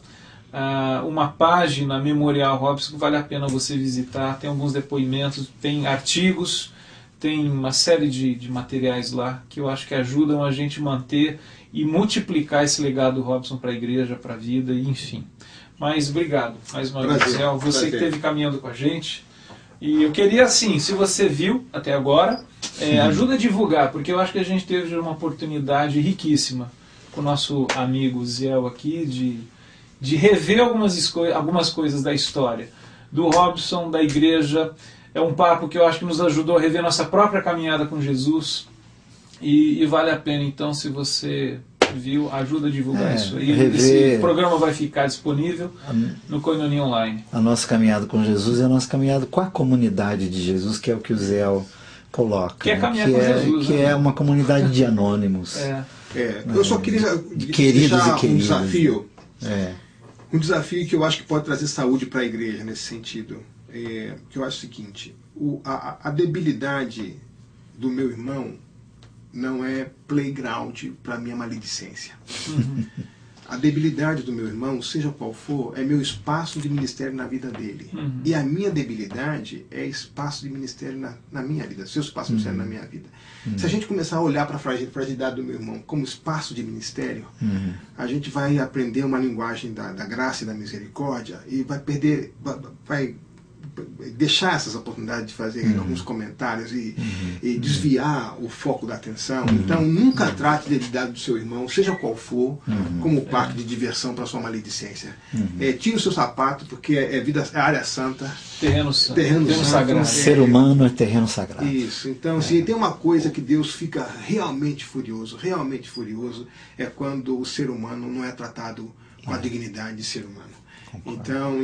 B: uma página memorial Robson que vale a pena você visitar. Tem alguns depoimentos, tem artigos, tem uma série de materiais lá que eu acho que ajudam a gente manter e multiplicar esse legado do Robson para a igreja, para a vida, enfim. Mas obrigado mais uma vez, Ziel, você que esteve caminhando com a gente. E eu queria, assim, se você viu até agora, ajuda a divulgar, porque eu acho que a gente teve uma oportunidade riquíssima com o nosso amigo Ziel aqui de rever algumas coisas da história do Robson, da igreja. É um papo que eu acho que nos ajudou a rever nossa própria caminhada com Jesus e vale a pena, então, se você viu? Ajuda a divulgar isso aí.
A: Rever...
B: Esse programa vai ficar disponível no Koinonia Online.
A: A nossa caminhada com Jesus e a nossa caminhada com a comunidade de Jesus, que é o que o Zé coloca.
B: Que é caminhar com Jesus.
A: Que é uma comunidade de anônimos.
C: Eu só queria deixar um desafio. Um desafio que eu acho que pode trazer saúde para a igreja nesse sentido. Que eu acho o seguinte: a debilidade do meu irmão não é playground para minha maledicência. A debilidade do meu irmão, seja qual for, é meu espaço de ministério na vida dele. E a minha debilidade é espaço de ministério na minha vida, seu espaço de ministério na minha vida. Se a gente começar a olhar para a fragilidade do meu irmão como espaço de ministério, a gente vai aprender uma linguagem da graça e da misericórdia e vai perder, vai deixar essas oportunidades de fazer alguns comentários e desviar o foco da atenção. Então nunca trate a debilidade do seu irmão, seja qual for, como parque de diversão para sua maledicência. Tire o seu sapato, porque é área santa, terreno sagrado.
A: Ser humano é terreno sagrado.
C: Isso. Então, se tem uma coisa que Deus fica realmente furioso, é quando o ser humano não é tratado com a dignidade de ser humano. Então,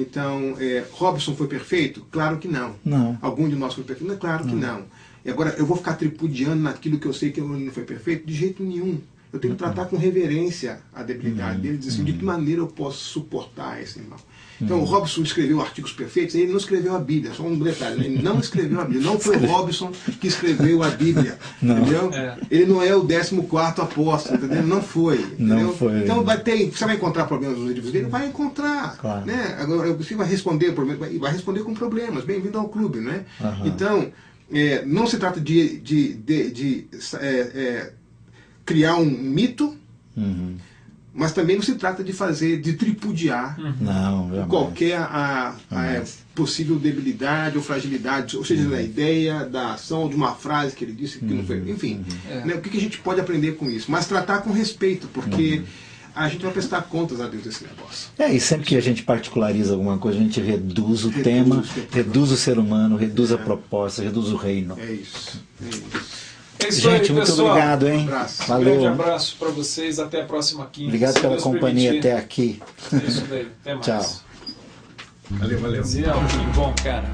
C: Robson foi perfeito? Claro que não. Algum de nós foi perfeito? Claro que não. E agora, eu vou ficar tripudiando naquilo que eu sei que ele não foi perfeito? De jeito nenhum. Eu tenho que tratar com reverência a debilidade dele, dizer assim, de que maneira eu posso suportar esse irmão. Então, o Robson escreveu artigos perfeitos, ele não escreveu a Bíblia, só um detalhe, ele não escreveu a Bíblia, não foi o Robson que escreveu a Bíblia, entendeu? Ele não é o 14º apóstolo, entendeu? Não foi, entendeu? Então, você vai encontrar problemas nos livros dele? Vai encontrar, né? Agora, você vai responder com problemas, bem-vindo ao clube, né? Então, não se trata de criar um mito, mas também não se trata de tripudiar qualquer possível debilidade ou fragilidade, ou seja, da ideia, da ação, de uma frase que ele disse que não foi. Enfim, né, o que a gente pode aprender com isso? Mas tratar com respeito, porque a gente vai prestar contas a Deus desse negócio.
A: E sempre que a gente particulariza alguma coisa, a gente reduz o tema, reduz o ser humano, reduz a proposta, reduz o reino.
C: É isso.
A: Gente, muito obrigado, hein?
B: Valeu. Um grande abraço para vocês, até a próxima quinta.
A: Obrigado pela companhia até aqui.
B: É isso daí, até mais.
A: Tchau.
C: Valeu.
B: Zé, que bom, cara.